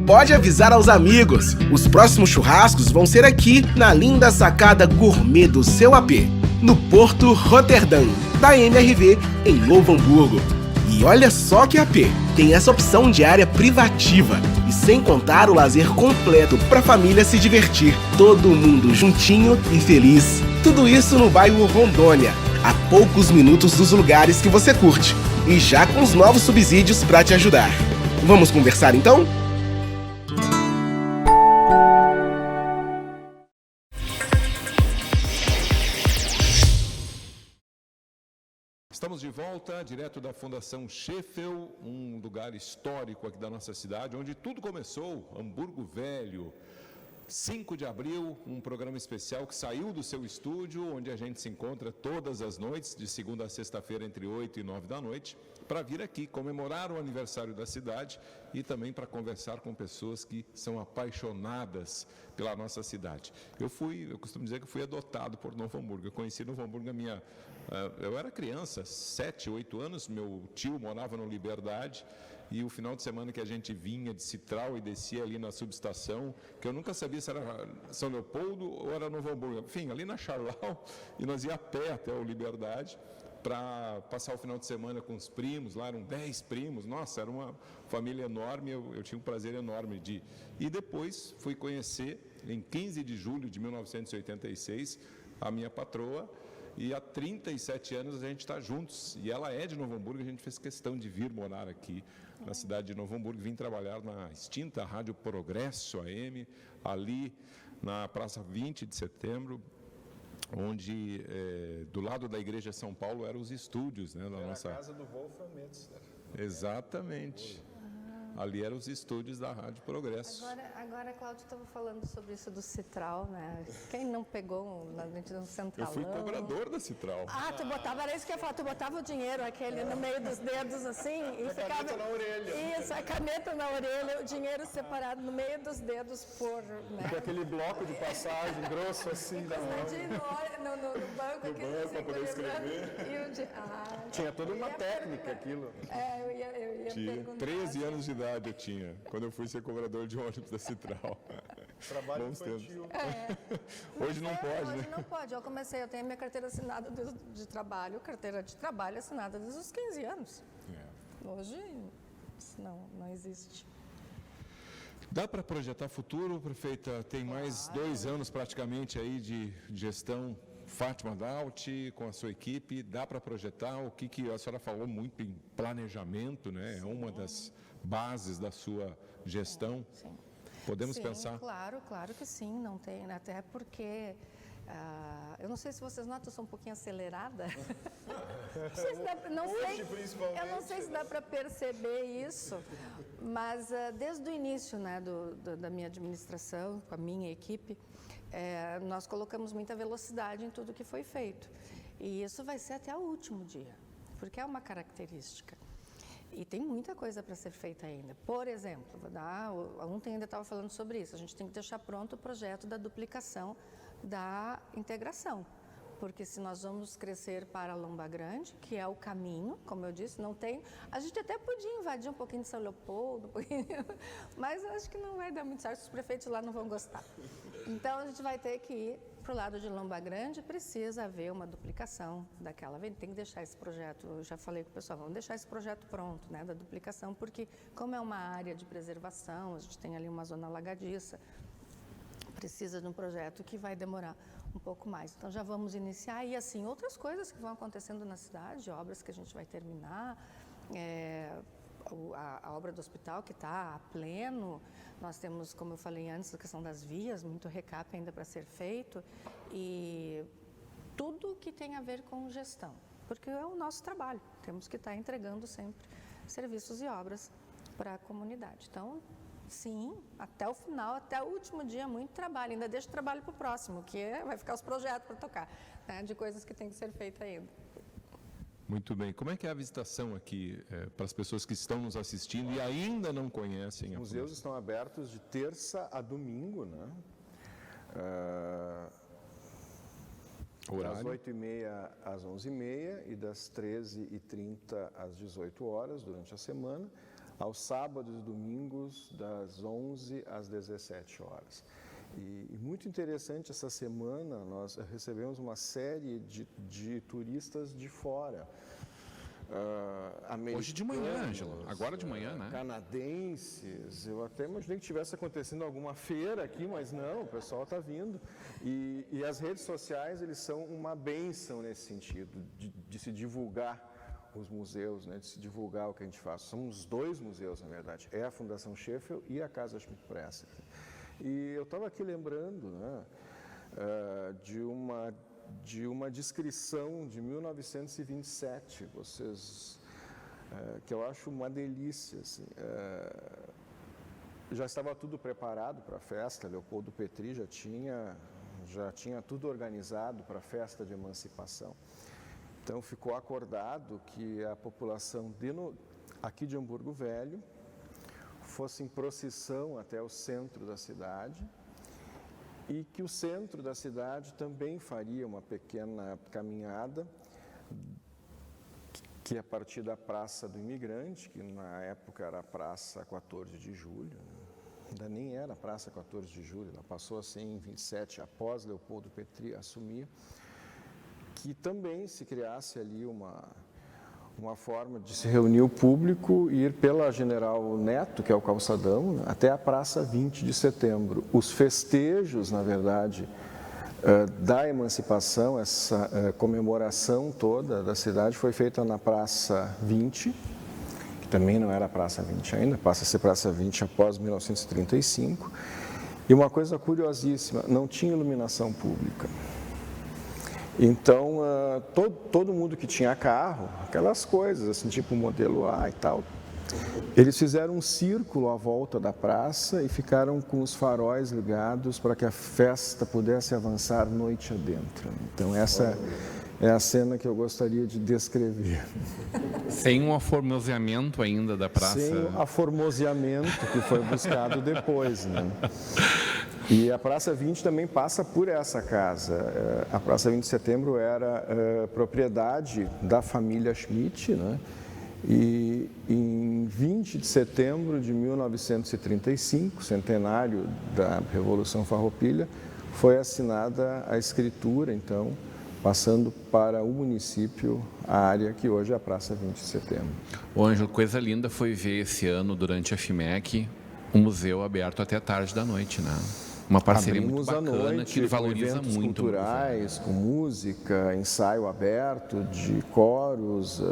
Pode avisar aos amigos, os próximos churrascos vão ser aqui na linda sacada gourmet do seu AP, no Porto Rotterdam, da MRV, em Novo Hamburgo. E olha só que AP tem essa opção de área privativa e sem contar o lazer completo para a família se divertir, todo mundo juntinho e feliz. Tudo isso no bairro Rondônia, a poucos minutos dos lugares que você curte e já com os novos subsídios para te ajudar. Vamos conversar então?
Estamos de volta, direto da Fundação Sheffield, um lugar histórico aqui da nossa cidade, onde tudo começou, Hamburgo Velho. 5 de abril, um programa especial que saiu do seu estúdio, onde a gente se encontra todas as noites, de segunda a sexta-feira, entre 8 e 9 da noite, para vir aqui comemorar o aniversário da cidade e também para conversar com pessoas que são apaixonadas pela nossa cidade. Eu costumo dizer que fui adotado por Novo Hamburgo. Eu conheci Novo Hamburgo eu era criança, 7, 8 anos, meu tio morava no Liberdade, e o final de semana que a gente vinha de Citral e descia ali na subestação, que eu nunca sabia se era São Leopoldo ou era Novo Hamburgo, enfim, ali na Charlau, e nós ia a pé até o Liberdade, para passar o final de semana com os primos, lá eram 10 primos, nossa, era uma família enorme, eu tinha um prazer enorme de ir. E depois fui conhecer, em 15 de julho de 1986, a minha patroa, e há 37 anos a gente está juntos, e ela é de Novo Hamburgo, a gente fez questão de vir morar aqui na cidade de Novo Hamburgo, vim trabalhar na extinta Rádio Progresso AM, ali na Praça 20 de Setembro, onde do lado da Igreja São Paulo eram os estúdios, né, da nossa
casa do Wolfram Metzler.
Exatamente. Ali eram os estúdios da Rádio Progresso.
Agora Cláudio estava falando sobre isso do Citral, né? Quem não pegou no centralão?
Eu fui cobrador da Citral.
Tu botava, era isso que eu ia falar, tu botava o dinheiro aquele no meio dos dedos assim e ficava... A caneta na orelha. Isso, a caneta na orelha, o dinheiro separado no meio dos dedos por... Né?
Com aquele bloco de passagem grosso assim da mão.
No banco,
no banco para poder escrever. Tinha toda uma técnica aquilo.
Eu ia
tinha 13 anos de idade eu tinha, quando eu fui ser cobrador de ônibus da Citral.
Trabalho infantil.
Hoje não pode, né?
Hoje não pode. Eu tenho a minha carteira assinada de trabalho, assinada desde os 15 anos. Hoje, isso não existe.
Dá para projetar futuro, prefeita? Tem mais 2 anos praticamente aí de gestão Fátima Daut, com a sua equipe. Dá para projetar o que a senhora falou muito em planejamento, né? É uma das bases da sua gestão.
Sim.
Podemos pensar?
Claro que sim, não tem, até porque eu não sei se vocês notam, eu sou um pouquinho acelerada. Eu não sei se dá para perceber isso, mas desde o início, né, da minha administração, com a minha equipe, nós colocamos muita velocidade em tudo que foi feito. E isso vai ser até o último dia, porque é uma característica. E tem muita coisa para ser feita ainda. Por exemplo, ontem ainda estava falando sobre isso, a gente tem que deixar pronto o projeto da duplicação da integração. Porque se nós vamos crescer para Lomba Grande, que é o caminho, como eu disse, não tem... A gente até podia invadir um pouquinho de São Leopoldo, mas acho que não vai dar muito certo, os prefeitos lá não vão gostar. Então, a gente vai ter que ir para o lado de Lomba Grande, precisa haver uma duplicação daquela. Tem que deixar esse projeto, eu já falei com o pessoal, vamos deixar esse projeto pronto, né, da duplicação, porque como é uma área de preservação, a gente tem ali uma zona alagadiça, precisa de um projeto que vai demorar um pouco mais. Então, já vamos iniciar. E, assim, outras coisas que vão acontecendo na cidade, obras que a gente vai terminar, a obra do hospital que está a pleno. Nós temos, como eu falei antes, a questão das vias, muito recap ainda para ser feito. E tudo que tem a ver com gestão, porque é o nosso trabalho. Temos que estar entregando sempre serviços e obras para a comunidade. Então, sim, até o final, até o último dia, muito trabalho. Ainda deixo trabalho para o próximo, que vai ficar os projetos para tocar, né, de coisas que tem que ser feitas ainda.
Muito bem. Como é que é a visitação aqui para as pessoas que estão nos assistindo e ainda não conhecem?
Os museus estão abertos de terça a domingo, né? Das 8h30 às 11h30 e das 13h30 às 18 horas durante a semana. Aos sábados e domingos, das 11 às 17 horas. E muito interessante, essa semana nós recebemos uma série de turistas de fora.
Hoje de manhã, Ângela, agora de manhã, né?
Canadenses. Eu até imaginei que estivesse acontecendo alguma feira aqui, mas não, o pessoal está vindo. E as redes sociais, eles são uma bênção nesse sentido, de se divulgar os museus, né, de se divulgar o que a gente faz. Somos 2 museus, na verdade, é a Fundação Sheffield e a Casa Schmidt Press. E eu estava aqui lembrando, né, de uma descrição de 1927, que eu acho uma delícia. Assim, já estava tudo preparado para a festa, Leopoldo Petri já tinha tudo organizado para a festa de emancipação. Então, ficou acordado que a população aqui de Hamburgo Velho fosse em procissão até o centro da cidade e que o centro da cidade também faria uma pequena caminhada, que é a partir da Praça do Imigrante, que na época era a Praça 14 de Julho, ainda nem era a Praça 14 de Julho, ela passou assim em 27, após Leopoldo Petri assumir, que também se criasse ali uma forma de se reunir o público e ir pela General Neto, que é o calçadão, até a Praça 20 de Setembro. Os festejos, na verdade, da emancipação, essa comemoração toda da cidade foi feita na Praça 20, que também não era a Praça 20 ainda, passa a ser Praça 20 após 1935. E uma coisa curiosíssima, não tinha iluminação pública. Então, todo mundo que tinha carro, aquelas coisas, assim, tipo modelo A e tal,
Eles fizeram um círculo à volta da praça e ficaram com os faróis ligados para que a festa pudesse avançar noite adentro. Então, essa é a cena que eu gostaria de descrever.
Sem um aformoseamento ainda da praça.
Sem o aformoseamento que foi buscado depois, né? E a Praça 20 também passa por essa casa. A Praça 20 de Setembro era propriedade da família Schmidt, né? E em 20 de setembro de 1935, centenário da Revolução Farroupilha, foi assinada a escritura, então, passando para o município a área que hoje é a Praça 20 de Setembro.
Ô, Ângelo, coisa linda foi ver esse ano, durante a FIMEC, um museu aberto até tarde da noite, né? Uma parceria
Abrimos
muito bacana,
noite,
que valoriza
com eventos
muito.
culturais, com música, ensaio aberto, de coros,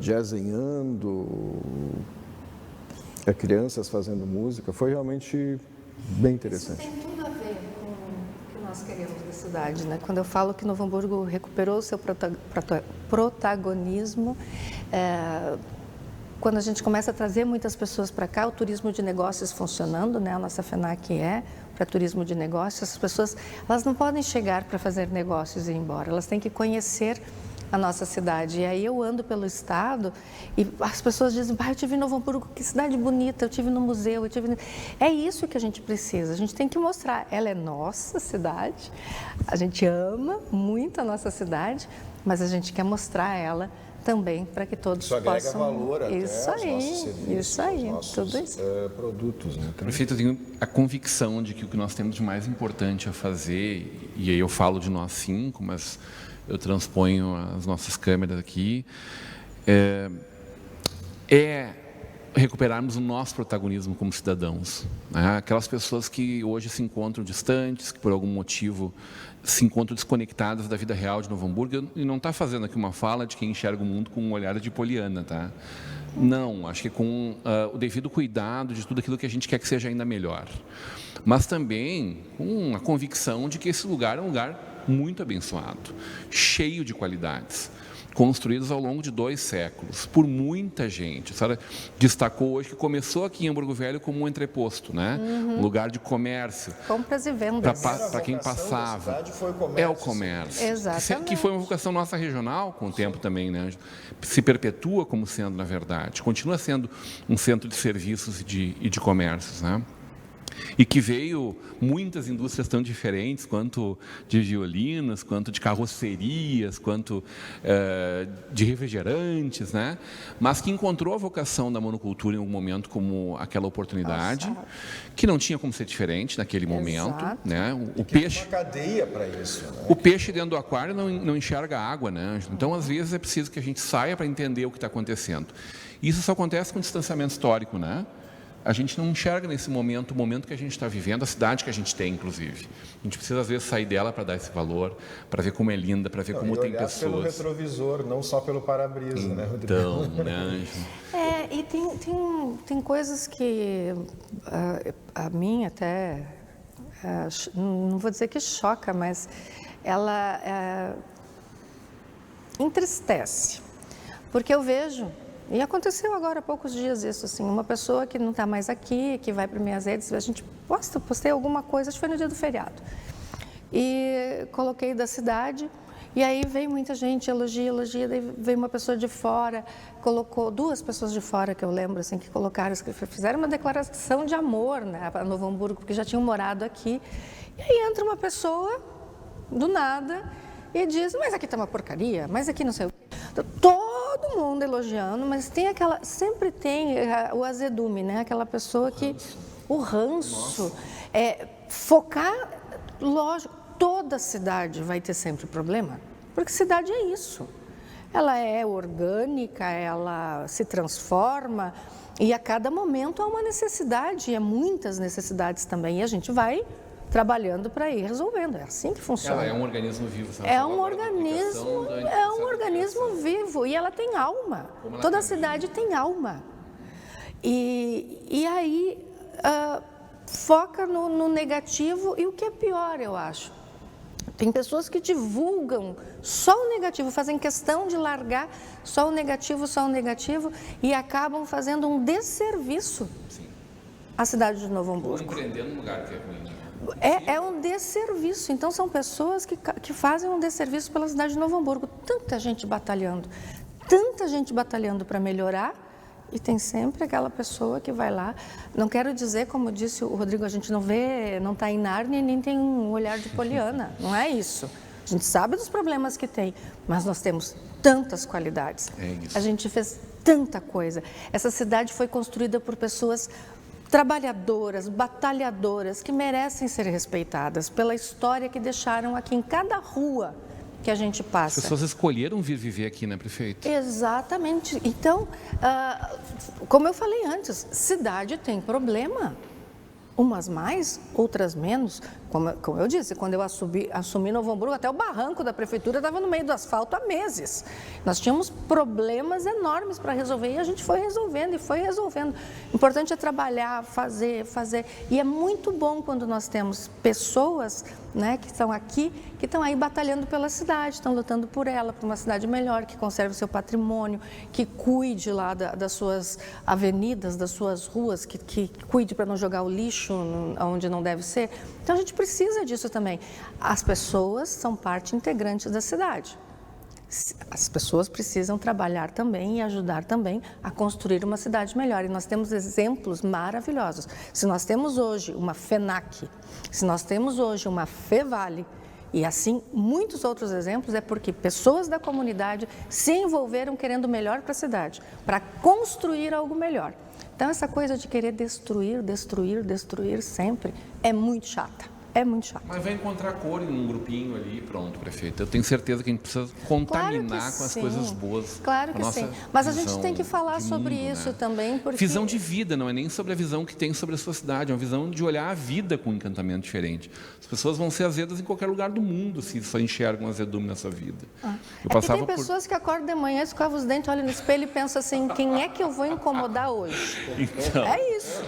jazzendo, crianças fazendo música. Foi realmente bem interessante.
Isso tem tudo a ver com o que nós queremos da cidade, né? Quando eu falo que Novo Hamburgo recuperou o seu protagonismo, quando a gente começa a trazer muitas pessoas para cá, o turismo de negócios funcionando, né? A nossa FENAC é para turismo de negócios. As pessoas, elas não podem chegar para fazer negócios e ir embora, elas têm que conhecer a nossa cidade. E aí eu ando pelo estado e as pessoas dizem, eu tive em Novo Hamburgo, que cidade bonita, eu tive no museu, eu tive... É isso que a gente precisa, a gente tem que mostrar, ela é nossa cidade, a gente ama muito a nossa cidade, mas a gente quer mostrar ela também para que todos
isso agrega
possam...
valor até
isso
aos
aí,
nossos serviços,
isso aí,
aos nossos
tudo isso.
produtos. Né?
Prefeito, eu tenho a convicção de que o que nós temos de mais importante a fazer, e aí eu falo de nós cinco, mas eu transponho as nossas câmeras aqui, é recuperarmos o nosso protagonismo como cidadãos. Né? Aquelas pessoas que hoje se encontram distantes, que por algum motivo se encontram desconectadas da vida real de Novo Hamburgo, e não está fazendo aqui uma fala de quem enxerga o mundo com um olhar de poliana, tá? Não, acho que com o devido cuidado de tudo aquilo que a gente quer que seja ainda melhor. Mas também com a convicção de que esse lugar é um lugar muito abençoado, cheio de qualidades, construídos ao longo de 2 séculos, por muita gente. A senhora destacou hoje que começou aqui em Hamburgo Velho como um entreposto, né? Um lugar de comércio.
Compras e vendas.
Para quem passava.
Foi o comércio,
é o comércio.
Exatamente.
Que foi uma vocação nossa regional com o tempo também, né? Se perpetua como sendo, na verdade. Continua sendo um centro de serviços e de comércios, né? E que veio muitas indústrias tão diferentes, quanto de violinos, quanto de carrocerias, quanto de refrigerantes, né? Mas que encontrou a vocação da monocultura em algum momento como aquela oportunidade, que não tinha como ser diferente naquele momento. Né? O peixe,
uma cadeia para isso. Né?
O peixe dentro do aquário não enxerga água, né? Então, às vezes, é preciso que a gente saia para entender o que está acontecendo. Isso só acontece com distanciamento histórico, né? A gente não enxerga nesse momento, o momento que a gente está vivendo, a cidade que a gente tem, inclusive. A gente precisa, às vezes, sair dela para dar esse valor, para ver como é linda, para ver como tem pessoas.
Pelo retrovisor, não só pelo para-brisa, né, Rodrigo?
Então, né, Ângelo?
E tem coisas que a mim até, não vou dizer que choca, mas ela entristece. Porque eu vejo... E aconteceu agora há poucos dias isso, assim, uma pessoa que não está mais aqui, que vai para minhas redes, a gente postei alguma coisa, acho que foi no dia do feriado. E coloquei da cidade, e aí veio muita gente, elogia, daí veio uma pessoa de fora, colocou 2 pessoas de fora, que eu lembro, assim, que colocaram, fizeram uma declaração de amor, né, para Novo Hamburgo, porque já tinham morado aqui. E aí entra uma pessoa, do nada, e diz, mas aqui está uma porcaria, mas aqui não sei o quê. Todo mundo elogiando, mas tem sempre tem o azedume, né? Aquela pessoa que, o ranço, focar, lógico, toda cidade vai ter sempre problema, porque cidade é isso. Ela é orgânica, ela se transforma e a cada momento há uma necessidade, e há muitas necessidades também, e a gente vai trabalhando para ir resolvendo. É assim que funciona.
Ela é um organismo vivo.
É um organismo vivo e ela tem alma. Toda cidade tem alma. E aí foca no negativo e o que é pior, eu acho. Tem pessoas que divulgam só o negativo, fazem questão de largar só o negativo, e acabam fazendo um desserviço à cidade de Novo Hamburgo.
Empreendendo no lugar que é ruim.
É um desserviço. Então, são pessoas que fazem um desserviço pela cidade de Novo Hamburgo. Tanta gente batalhando para melhorar, e tem sempre aquela pessoa que vai lá. Não quero dizer, como disse o Rodrigo, a gente não está em Nárnia, nem tem um olhar de Poliana. Não é isso. A gente sabe dos problemas que tem, mas nós temos tantas qualidades. A gente fez tanta coisa. Essa cidade foi construída por pessoas trabalhadoras, batalhadoras, que merecem ser respeitadas pela história que deixaram aqui em cada rua que a gente passa.
As pessoas escolheram vir viver aqui, né, prefeito?
Exatamente. Então, como eu falei antes, cidade tem problema. Umas mais, outras menos. Como eu disse, quando eu assumi Novo Hamburgo, até o barranco da prefeitura estava no meio do asfalto há meses. Nós tínhamos problemas enormes para resolver e a gente foi resolvendo e foi resolvendo. O importante é trabalhar, fazer. E é muito bom quando nós temos pessoas, né, que estão aqui, que estão aí batalhando pela cidade, estão lutando por ela, por uma cidade melhor, que conserve o seu patrimônio, que cuide lá das suas avenidas, das suas ruas, que cuide para não jogar o lixo onde não deve ser. Então, a gente precisa disso também. As pessoas são parte integrante da cidade. As pessoas precisam trabalhar também e ajudar também a construir uma cidade melhor. E nós temos exemplos maravilhosos. Se nós temos hoje uma FENAC, se nós temos hoje uma FEVALE, e assim muitos outros exemplos, é porque pessoas da comunidade se envolveram querendo melhor para a cidade, para construir algo melhor. Então, essa coisa de querer destruir sempre é muito chata. É muito chato.
Mas vai encontrar cor em um grupinho ali, pronto, prefeito. Eu tenho certeza que a gente precisa contaminar com as coisas boas.
Claro que sim. Mas a gente tem que falar sobre isso também, porque...
Visão de vida, não é nem sobre a visão que tem sobre a sua cidade, é uma visão de olhar a vida com um encantamento diferente. As pessoas vão ser azedas em qualquer lugar do mundo se só enxergam azedume na sua vida.
Tem pessoas que acordam de manhã, escovam os dentes, olham no espelho e pensam assim, quem é que eu vou incomodar hoje?
Então,
é isso.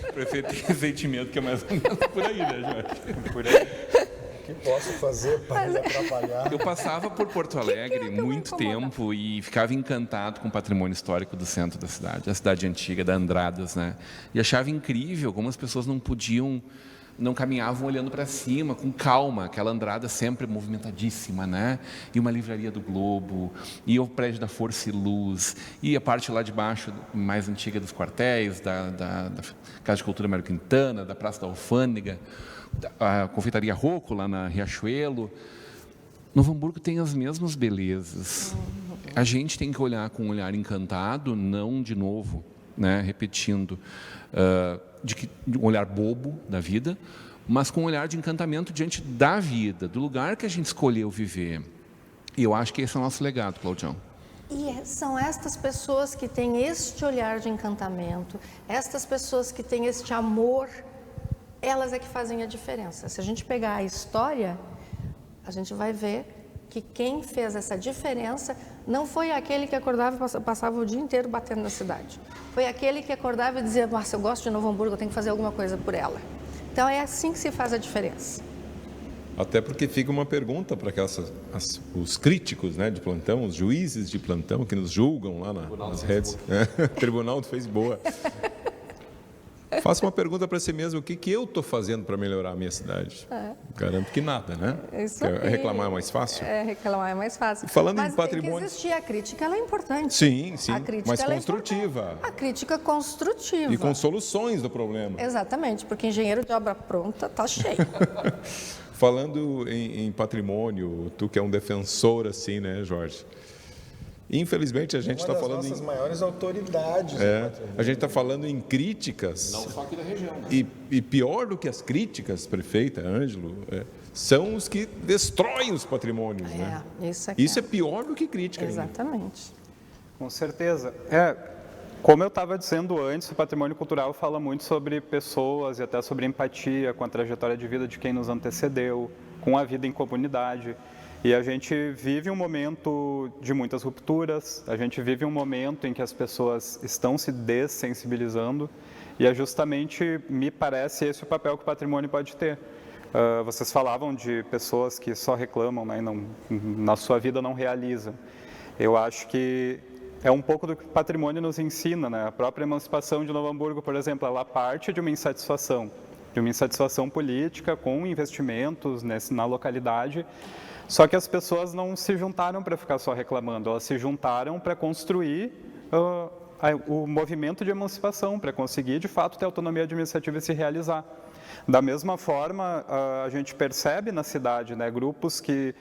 O prefeito tem sentimento que é mais ou menos por aí, né, Jorge?
Por aí. O que posso fazer para me atrapalhar?
Eu passava por Porto Alegre muito tempo e ficava encantado com o patrimônio histórico do centro da cidade, a cidade antiga, da Andradas, né? E achava incrível como as pessoas não caminhavam olhando para cima, com calma, aquela Andrada sempre movimentadíssima, né? E uma livraria do Globo, e o prédio da Força e Luz, e a parte lá de baixo, mais antiga dos quartéis, da Casa de Cultura Mário Quintana, da Praça da Alfândega, a Confeitaria Rocco, lá na Riachuelo. Novo Hamburgo tem as mesmas belezas. A gente tem que olhar com um olhar encantado, não de novo, né? Repetindo, um olhar bobo da vida, mas com um olhar de encantamento diante da vida, do lugar que a gente escolheu viver. E eu acho que esse é o nosso legado, Claudião.
E são estas pessoas que têm este olhar de encantamento, estas pessoas que têm este amor, elas é que fazem a diferença. Se a gente pegar a história, a gente vai ver que quem fez essa diferença não foi aquele que acordava e passava o dia inteiro batendo na cidade. Foi aquele que acordava e dizia, nossa, eu gosto de Novo Hamburgo, eu tenho que fazer alguma coisa por ela. Então, é assim que se faz a diferença.
Até porque fica uma pergunta para os críticos, né, de plantão, os juízes de plantão que nos julgam lá nas redes. Tribunal fez boa. Faça uma pergunta para si mesmo, o que eu estou fazendo para melhorar a minha cidade? Garanto que nada, né?
Isso aí.
Reclamar é mais fácil?
Reclamar é mais fácil.
Falando em patrimônio...
Mas tem que existir a crítica, ela é importante.
Sim, mas
construtiva. A crítica construtiva.
E com soluções do problema.
Exatamente, porque engenheiro de obra pronta está cheio.
Falando em patrimônio, tu que é um defensor assim, né, Jorge? Infelizmente a gente está falando
nossas maiores autoridades.
A gente está falando em críticas.
Não só aqui da região.
Né? E pior do que as críticas, prefeita Ângelo, são os que destroem os patrimônios, né? Isso é pior do que crítica.
Exatamente.
Ainda. Com certeza. Como eu estava dizendo antes, o patrimônio cultural fala muito sobre pessoas e até sobre empatia com a trajetória de vida de quem nos antecedeu, com a vida em comunidade. E a gente vive um momento de muitas rupturas, a gente vive um momento em que as pessoas estão se dessensibilizando e é justamente, me parece, esse o papel que o patrimônio pode ter. Vocês falavam de pessoas que só reclamam, né, e não, na sua vida não realizam. Eu acho que é um pouco do que o patrimônio nos ensina, né? A própria emancipação de Novo Hamburgo, por exemplo, ela parte de uma insatisfação política com investimentos na localidade. Só que as pessoas não se juntaram para ficar só reclamando, elas se juntaram para construir o movimento de emancipação, para conseguir de fato ter autonomia administrativa e se realizar. Da mesma forma, a gente percebe na cidade, né, grupos que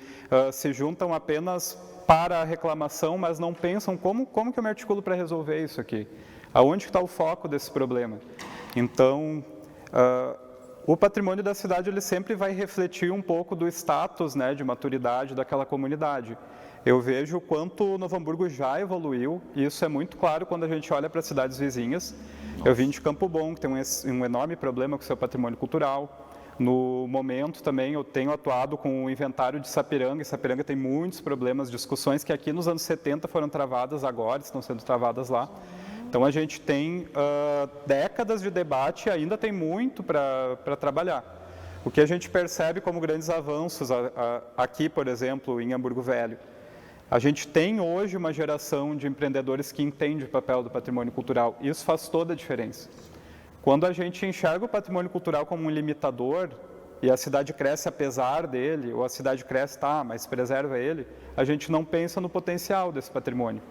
se juntam apenas para a reclamação, mas não pensam como que eu me articulo para resolver isso aqui. Aonde está o foco desse problema? Então, o patrimônio da cidade ele sempre vai refletir um pouco do status, né, de maturidade daquela comunidade. Eu vejo o quanto Novo Hamburgo já evoluiu, e isso é muito claro quando a gente olha para as cidades vizinhas. Eu vim de Campo Bom, que tem um enorme problema com o seu patrimônio cultural. No momento também eu tenho atuado com o inventário de Sapiranga, e Sapiranga tem muitos problemas, discussões que aqui nos anos 70 foram travadas agora, estão sendo travadas lá. Então a gente tem décadas de debate e ainda tem muito para trabalhar. O que a gente percebe como grandes avanços aqui, por exemplo, em Hamburgo Velho, a gente tem hoje uma geração de empreendedores que entende o papel do patrimônio cultural. Isso faz toda a diferença. Quando a gente enxerga o patrimônio cultural como um limitador, e a cidade cresce apesar dele, ou a cidade cresce, mas preserva ele, a gente não pensa no potencial desse patrimônio.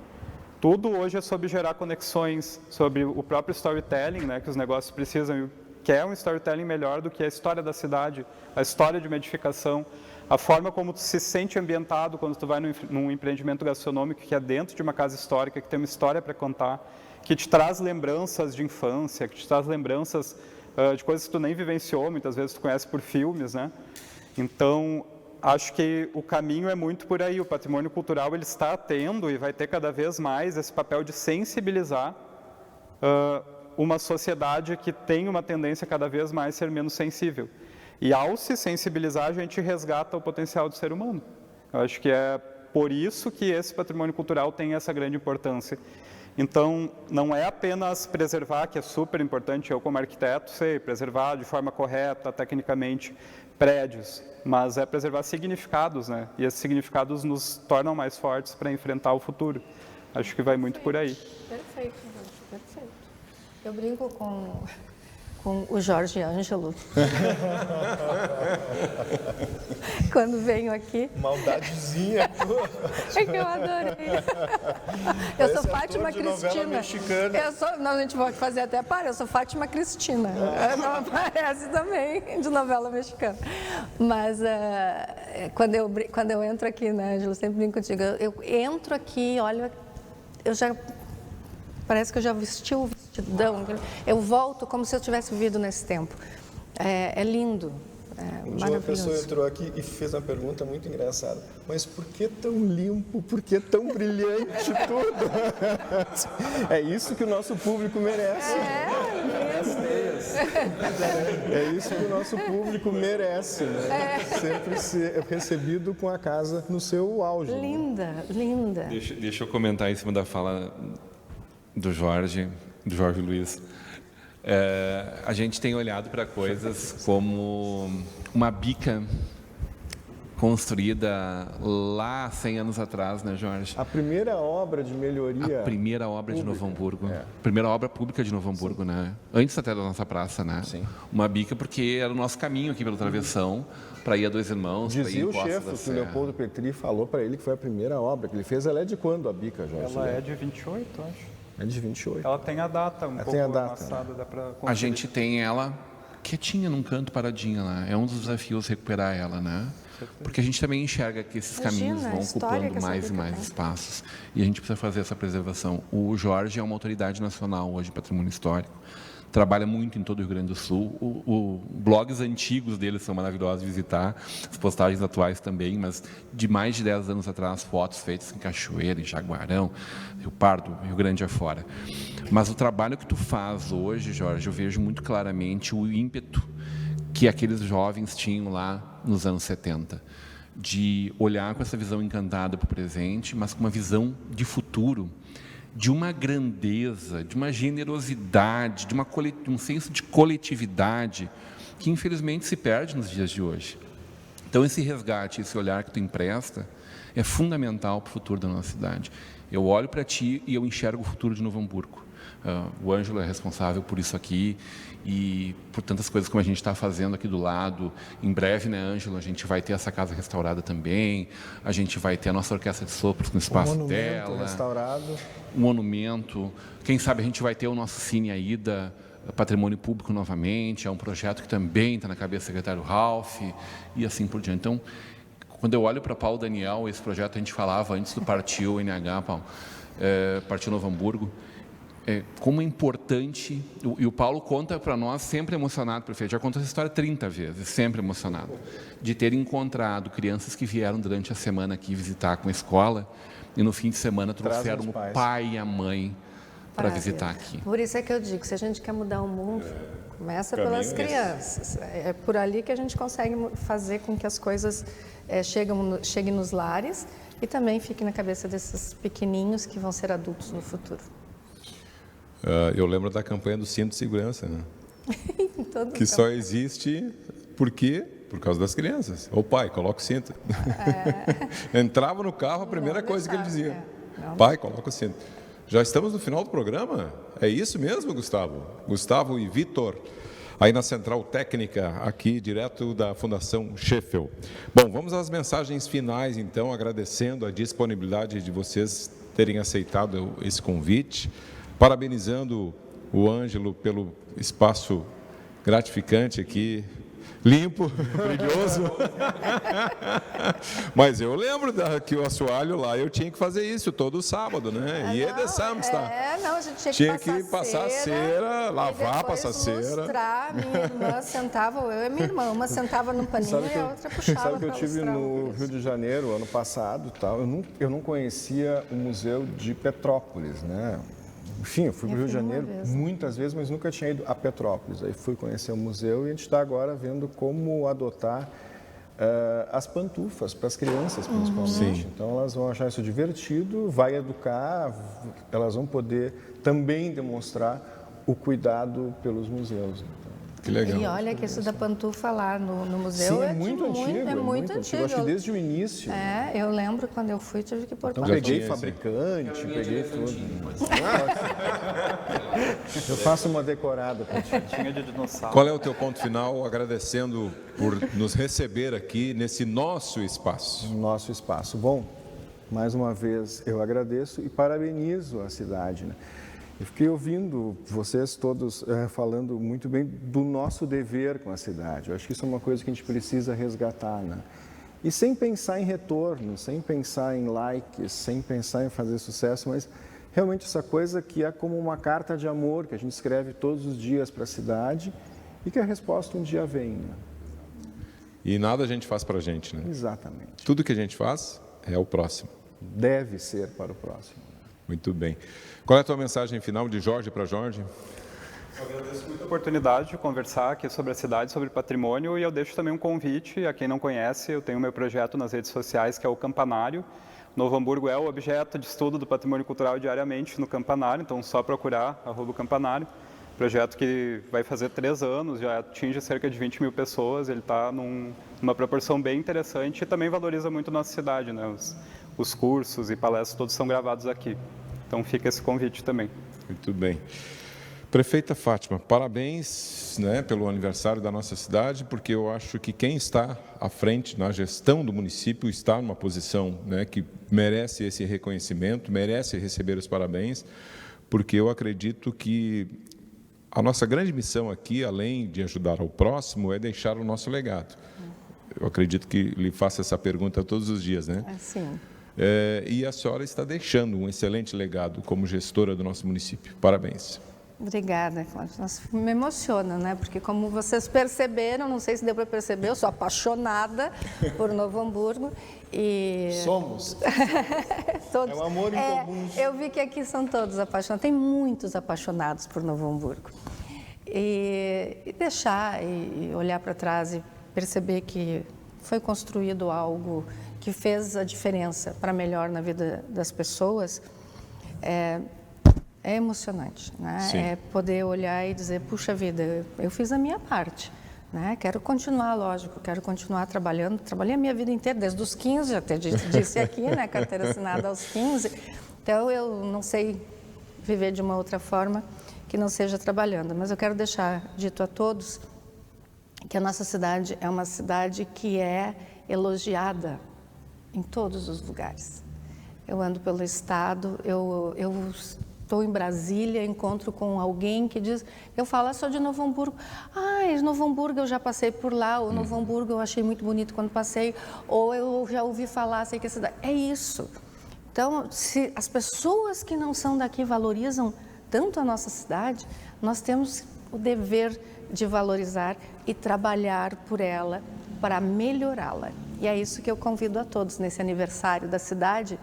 Tudo hoje é sobre gerar conexões, sobre o próprio storytelling, né, que os negócios precisam, que é um storytelling melhor do que a história da cidade, a história de uma edificação, a forma como tu se sente ambientado quando tu vai num empreendimento gastronômico que é dentro de uma casa histórica, que tem uma história para contar, que te traz lembranças de infância, que te traz lembranças de coisas que tu nem vivenciou, muitas vezes tu conhece por filmes, né? Então, acho que o caminho é muito por aí. O patrimônio cultural ele está tendo e vai ter cada vez mais esse papel de sensibilizar uma sociedade que tem uma tendência cada vez mais a ser menos sensível. E ao se sensibilizar, a gente resgata o potencial do ser humano. Eu acho que é por isso que esse patrimônio cultural tem essa grande importância. Então, não é apenas preservar, que é super importante, eu como arquiteto sei, preservar de forma correta, tecnicamente, prédios, mas é preservar significados, né? E esses significados nos tornam mais fortes para enfrentar o futuro. Acho que vai muito por aí.
Perfeito, perfeito. Eu brinco com o Jorge Ângelo. Quando venho aqui.
Maldadezinha.
É que eu adorei. Eu sou Fátima Cristina. A gente pode fazer até eu sou Fátima Cristina. Não aparece também de novela mexicana. Mas quando eu entro aqui, né, Ângelo, sempre brinco contigo. Eu entro aqui, olha, parece que eu já vesti o vestidão. Eu volto como se eu tivesse vivido nesse tempo. É lindo,
Um dia uma pessoa entrou aqui e fez uma pergunta muito engraçada. Mas por que tão limpo? Por que tão brilhante tudo? É isso que o nosso público merece. É isso que o nosso público merece, né? Sempre ser recebido com a casa no seu auge.
Linda, né? Linda.
Deixa eu comentar em cima da fala do Jorge Luiz. A gente tem olhado para coisas como uma bica construída lá 100 anos atrás, né, Jorge?
A primeira obra de melhoria...
A primeira obra pública de Novo Hamburgo. Primeira obra pública de Novo Hamburgo, né? Antes até da nossa praça, né?
Sim.
Uma bica porque era o nosso caminho aqui pela travessão, para ir a Dois Irmãos, para ir
Dizia
em
o
Costa
chefe
da
que o
Serra.
Leopoldo Petri falou para ele que foi a primeira obra que ele fez. Ela é de quando, a bica, Jorge?
Ela é de 28, acho.
É de 28.
Ela tem a data pouco
tem a data,
amassada, dá para
A gente tem ela quietinha num canto, paradinha lá. É um dos desafios recuperar ela, né? Porque a gente também enxerga que esses caminhos vão ocupando mais e mais espaços. E a gente precisa fazer essa preservação. O Jorge é uma autoridade nacional hoje em patrimônio histórico. Trabalha muito em todo o Rio Grande do Sul. Blogs antigos dele são maravilhosos de visitar, as postagens atuais também, mas de mais de 10 anos atrás, fotos feitas em Cachoeira, em Jaguarão, Rio Pardo, Rio Grande afora. Mas o trabalho que tu faz hoje, Jorge, eu vejo muito claramente o ímpeto que aqueles jovens tinham lá nos anos 70, de olhar com essa visão encantada para o presente, mas com uma visão de futuro, de uma grandeza, de uma generosidade, de um senso de coletividade que infelizmente se perde nos dias de hoje. Então esse resgate, esse olhar que tu empresta é fundamental para o futuro da nossa cidade. Eu olho para ti e eu enxergo o futuro de Novo Hamburgo. O Ângelo é responsável por isso aqui e por tantas coisas como a gente está fazendo aqui do lado. Em breve, né, Ângelo, a gente vai ter essa casa restaurada também, a gente vai ter a nossa orquestra de sopros no espaço dela.
Restaurado.
Um monumento. Quem sabe a gente vai ter o nosso Cine Aida, Patrimônio Público novamente. É um projeto que também está na cabeça do secretário Ralph e assim por diante. Então, quando eu olho para Paulo Daniel, esse projeto a gente falava antes do Partiu NH, Paulo, Partiu Novo Hamburgo, como é importante, e o Paulo conta para nós, sempre emocionado, prefeito, já contou essa história 30 vezes, sempre emocionado, de ter encontrado crianças que vieram durante a semana aqui visitar com a escola e no fim de semana trouxeram o pai e a mãe para visitar aqui.
Por isso é que eu digo, se a gente quer mudar o mundo, começa pelas crianças. É por ali que a gente consegue fazer com que as coisas cheguem nos lares e também fiquem na cabeça desses pequenininhos que vão ser adultos no futuro.
Eu lembro da campanha do cinto de segurança, né? Que só existe por quê? Por causa das crianças. Ô pai, coloca o cinto. Entrava no carro, a primeira coisa que ele dizia. Pai, coloca o cinto. Já estamos no final do programa? É isso mesmo, Gustavo? Gustavo e Vitor, aí na Central Técnica, aqui direto da Fundação Sheffield. Bom, vamos às mensagens finais, então, agradecendo a disponibilidade de vocês terem aceitado esse convite, parabenizando o Ângelo pelo espaço gratificante aqui, limpo, brilhoso. Mas eu lembro que o assoalho lá, eu tinha que fazer isso todo sábado, né? E ele sabe,
não, a gente
tinha que passar cera, lavar, passar cera.
Mostrar, minha irmã sentava, eu e minha irmã, uma sentava no paninho e a outra puxava.
Sabe que eu tive no Rio de Janeiro ano passado, tal, eu não conhecia o Museu de Petrópolis, né? Enfim, eu fui para o Rio de Janeiro muitas vezes, mas nunca tinha ido a Petrópolis. Aí fui conhecer o museu e a gente está agora vendo como adotar as pantufas para as crianças, principalmente. Então, elas vão achar isso divertido, vai educar, elas vão poder também demonstrar o cuidado pelos museus.
Que legal.
E olha que isso da pantufa lá no museu
é muito antigo.
É muito antigo.
Acho que desde o início.
Eu lembro quando eu fui, tive que pôr
Então, peguei fabricante, peguei tudo. Eu faço uma decorada para ti.
Tinha de dinossauro.
Qual é o teu ponto final, agradecendo por nos receber aqui nesse nosso espaço?
Nosso espaço. Bom, mais uma vez eu agradeço e parabenizo a cidade, né? Eu fiquei ouvindo vocês todos falando muito bem do nosso dever com a cidade. Eu acho que isso é uma coisa que a gente precisa resgatar, né? E sem pensar em retorno, sem pensar em likes, sem pensar em fazer sucesso, mas realmente essa coisa que é como uma carta de amor que a gente escreve todos os dias para a cidade e que a resposta um dia vem, né?
E nada a gente faz para a gente, né?
Exatamente.
Tudo que a gente faz é o próximo.
Deve ser para o próximo.
Muito bem. Qual é a tua mensagem final de Jorge para Jorge?
Eu agradeço muito a oportunidade de conversar aqui sobre a cidade, sobre patrimônio, e eu deixo também um convite a quem não conhece. Eu tenho meu projeto nas redes sociais, que é o Campanário. Novo Hamburgo é o objeto de estudo do patrimônio cultural diariamente no Campanário, então só procurar @Campanário. Projeto que vai fazer 3 anos, já atinge cerca de 20 mil pessoas, ele está numa proporção bem interessante e também valoriza muito a nossa cidade, né? Os cursos e palestras todos são gravados aqui. Então fica esse convite também.
Muito bem. Prefeita Fátima, parabéns, né, pelo aniversário da nossa cidade, porque eu acho que quem está à frente na gestão do município está numa posição, né, que merece esse reconhecimento, merece receber os parabéns, porque eu acredito que a nossa grande missão aqui, além de ajudar ao próximo, é deixar o nosso legado. Eu acredito que lhe faço essa pergunta todos os dias, né?
Sim.
E a senhora está deixando um excelente legado como gestora do nosso município. Parabéns.
Obrigada, Cláudio. Nossa, me emociona, né? Porque como vocês perceberam, não sei se deu para perceber, eu sou apaixonada por Novo Hamburgo. E...
Somos.
Todos.
É um amor em comum.
Eu vi que aqui são todos apaixonados. Tem muitos apaixonados por Novo Hamburgo. E deixar e olhar para trás e perceber que foi construído algo que fez a diferença para melhor na vida das pessoas, é emocionante, né?
Sim.
É poder olhar e dizer, puxa vida, eu fiz a minha parte, né? Quero continuar, lógico, quero continuar trabalhando. Trabalhei a minha vida inteira, desde os 15, até disse aqui, né? Carteira assinada aos 15. Então, eu não sei viver de uma outra forma que não seja trabalhando. Mas eu quero deixar dito a todos que a nossa cidade é uma cidade que é elogiada em todos os lugares. Eu ando pelo estado, eu estou em Brasília, encontro com alguém que diz, eu falo, sou de Novo Hamburgo. Novo Hamburgo, eu já passei por lá, ou Novo Hamburgo eu achei muito bonito quando passei, ou eu já ouvi falar, sei que a cidade... É isso. Então, se as pessoas que não são daqui valorizam tanto a nossa cidade, nós temos o dever de valorizar e trabalhar por ela para melhorá-la. E é isso que eu convido a todos nesse aniversário da cidade.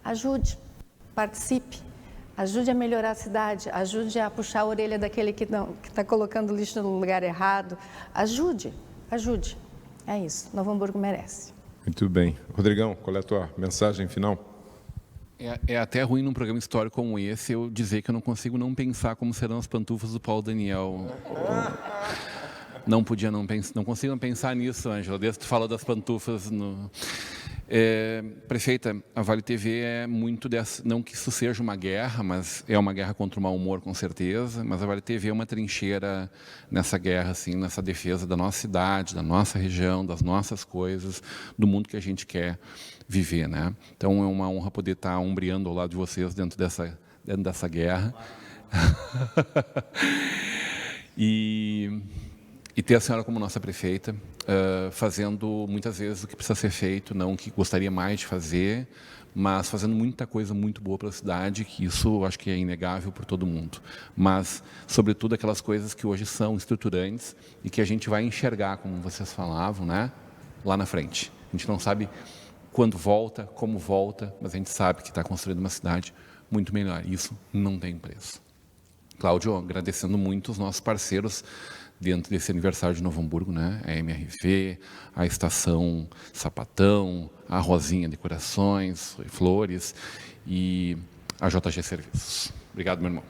Ajude, participe, ajude a melhorar a cidade, ajude a puxar a orelha daquele que está colocando lixo no lugar errado. Ajude. É isso, Novo Hamburgo merece.
Muito bem. Rodrigão, qual é a tua mensagem final?
É até ruim num programa histórico como esse eu dizer que eu não consigo não pensar como serão as pantufas do Paulo Daniel. Não consigo não pensar nisso, Ângela, desde que tu falou das pantufas. Prefeita, a Vale TV é muito dessa, não que isso seja uma guerra, mas é uma guerra contra o mau humor, com certeza, mas a Vale TV é uma trincheira nessa guerra, assim, nessa defesa da nossa cidade, da nossa região, das nossas coisas, do mundo que a gente quer viver, né? Então é uma honra poder estar ombreando ao lado de vocês dentro dessa guerra. E ter a senhora como nossa prefeita, fazendo muitas vezes o que precisa ser feito, não o que gostaria mais de fazer, mas fazendo muita coisa muito boa para a cidade, que isso eu acho que é inegável por todo mundo. Mas, sobretudo, aquelas coisas que hoje são estruturantes e que a gente vai enxergar, como vocês falavam, né, lá na frente. A gente não sabe quando volta, como volta, mas a gente sabe que está construindo uma cidade muito melhor. Isso não tem preço. Cláudio, agradecendo muito os nossos parceiros dentro desse aniversário de Novo Hamburgo, né? A MRV, a Estação Sapatão, a Rosinha Decorações, Flores e a JG Serviços. Obrigado, meu irmão.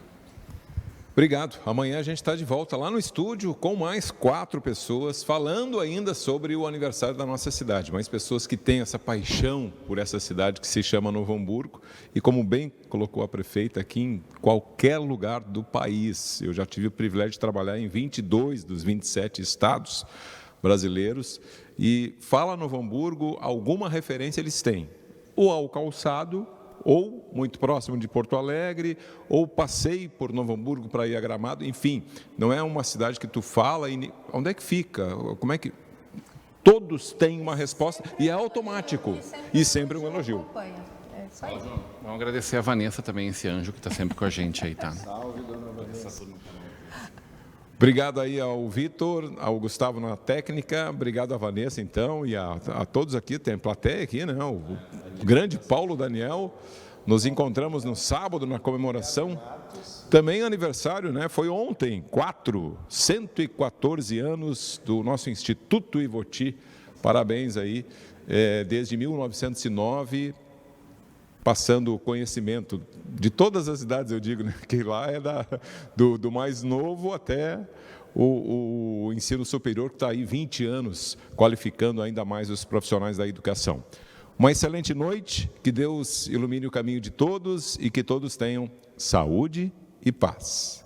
Obrigado. Amanhã a gente está de volta lá no estúdio com mais 4 pessoas, falando ainda sobre o aniversário da nossa cidade. Mais pessoas que têm essa paixão por essa cidade que se chama Novo Hamburgo. E como bem colocou a prefeita, aqui em qualquer lugar do país. Eu já tive o privilégio de trabalhar em 22 dos 27 estados brasileiros. E fala Novo Hamburgo, alguma referência eles têm. Ou ao calçado, ou muito próximo de Porto Alegre, ou passei por Novo Hamburgo para ir a Gramado, enfim, não é uma cidade que tu fala e onde é que fica, como é que... Todos têm uma resposta e é automático, e sempre um elogio.
Vamos agradecer a Vanessa também, esse anjo que está sempre com a gente aí, tá?
Salve, dona Vanessa.
Obrigado aí ao Vitor, ao Gustavo na técnica, obrigado a Vanessa então e a todos aqui, tem plateia aqui, né? O grande Paulo Daniel, nos encontramos no sábado na comemoração, também aniversário, né? Foi ontem, 114 anos do nosso Instituto Ivoti, parabéns aí, desde 1909, passando o conhecimento de todas as idades, eu digo, né? Que lá é do mais novo até o ensino superior, que está aí 20 anos, qualificando ainda mais os profissionais da educação. Uma excelente noite, que Deus ilumine o caminho de todos e que todos tenham saúde e paz.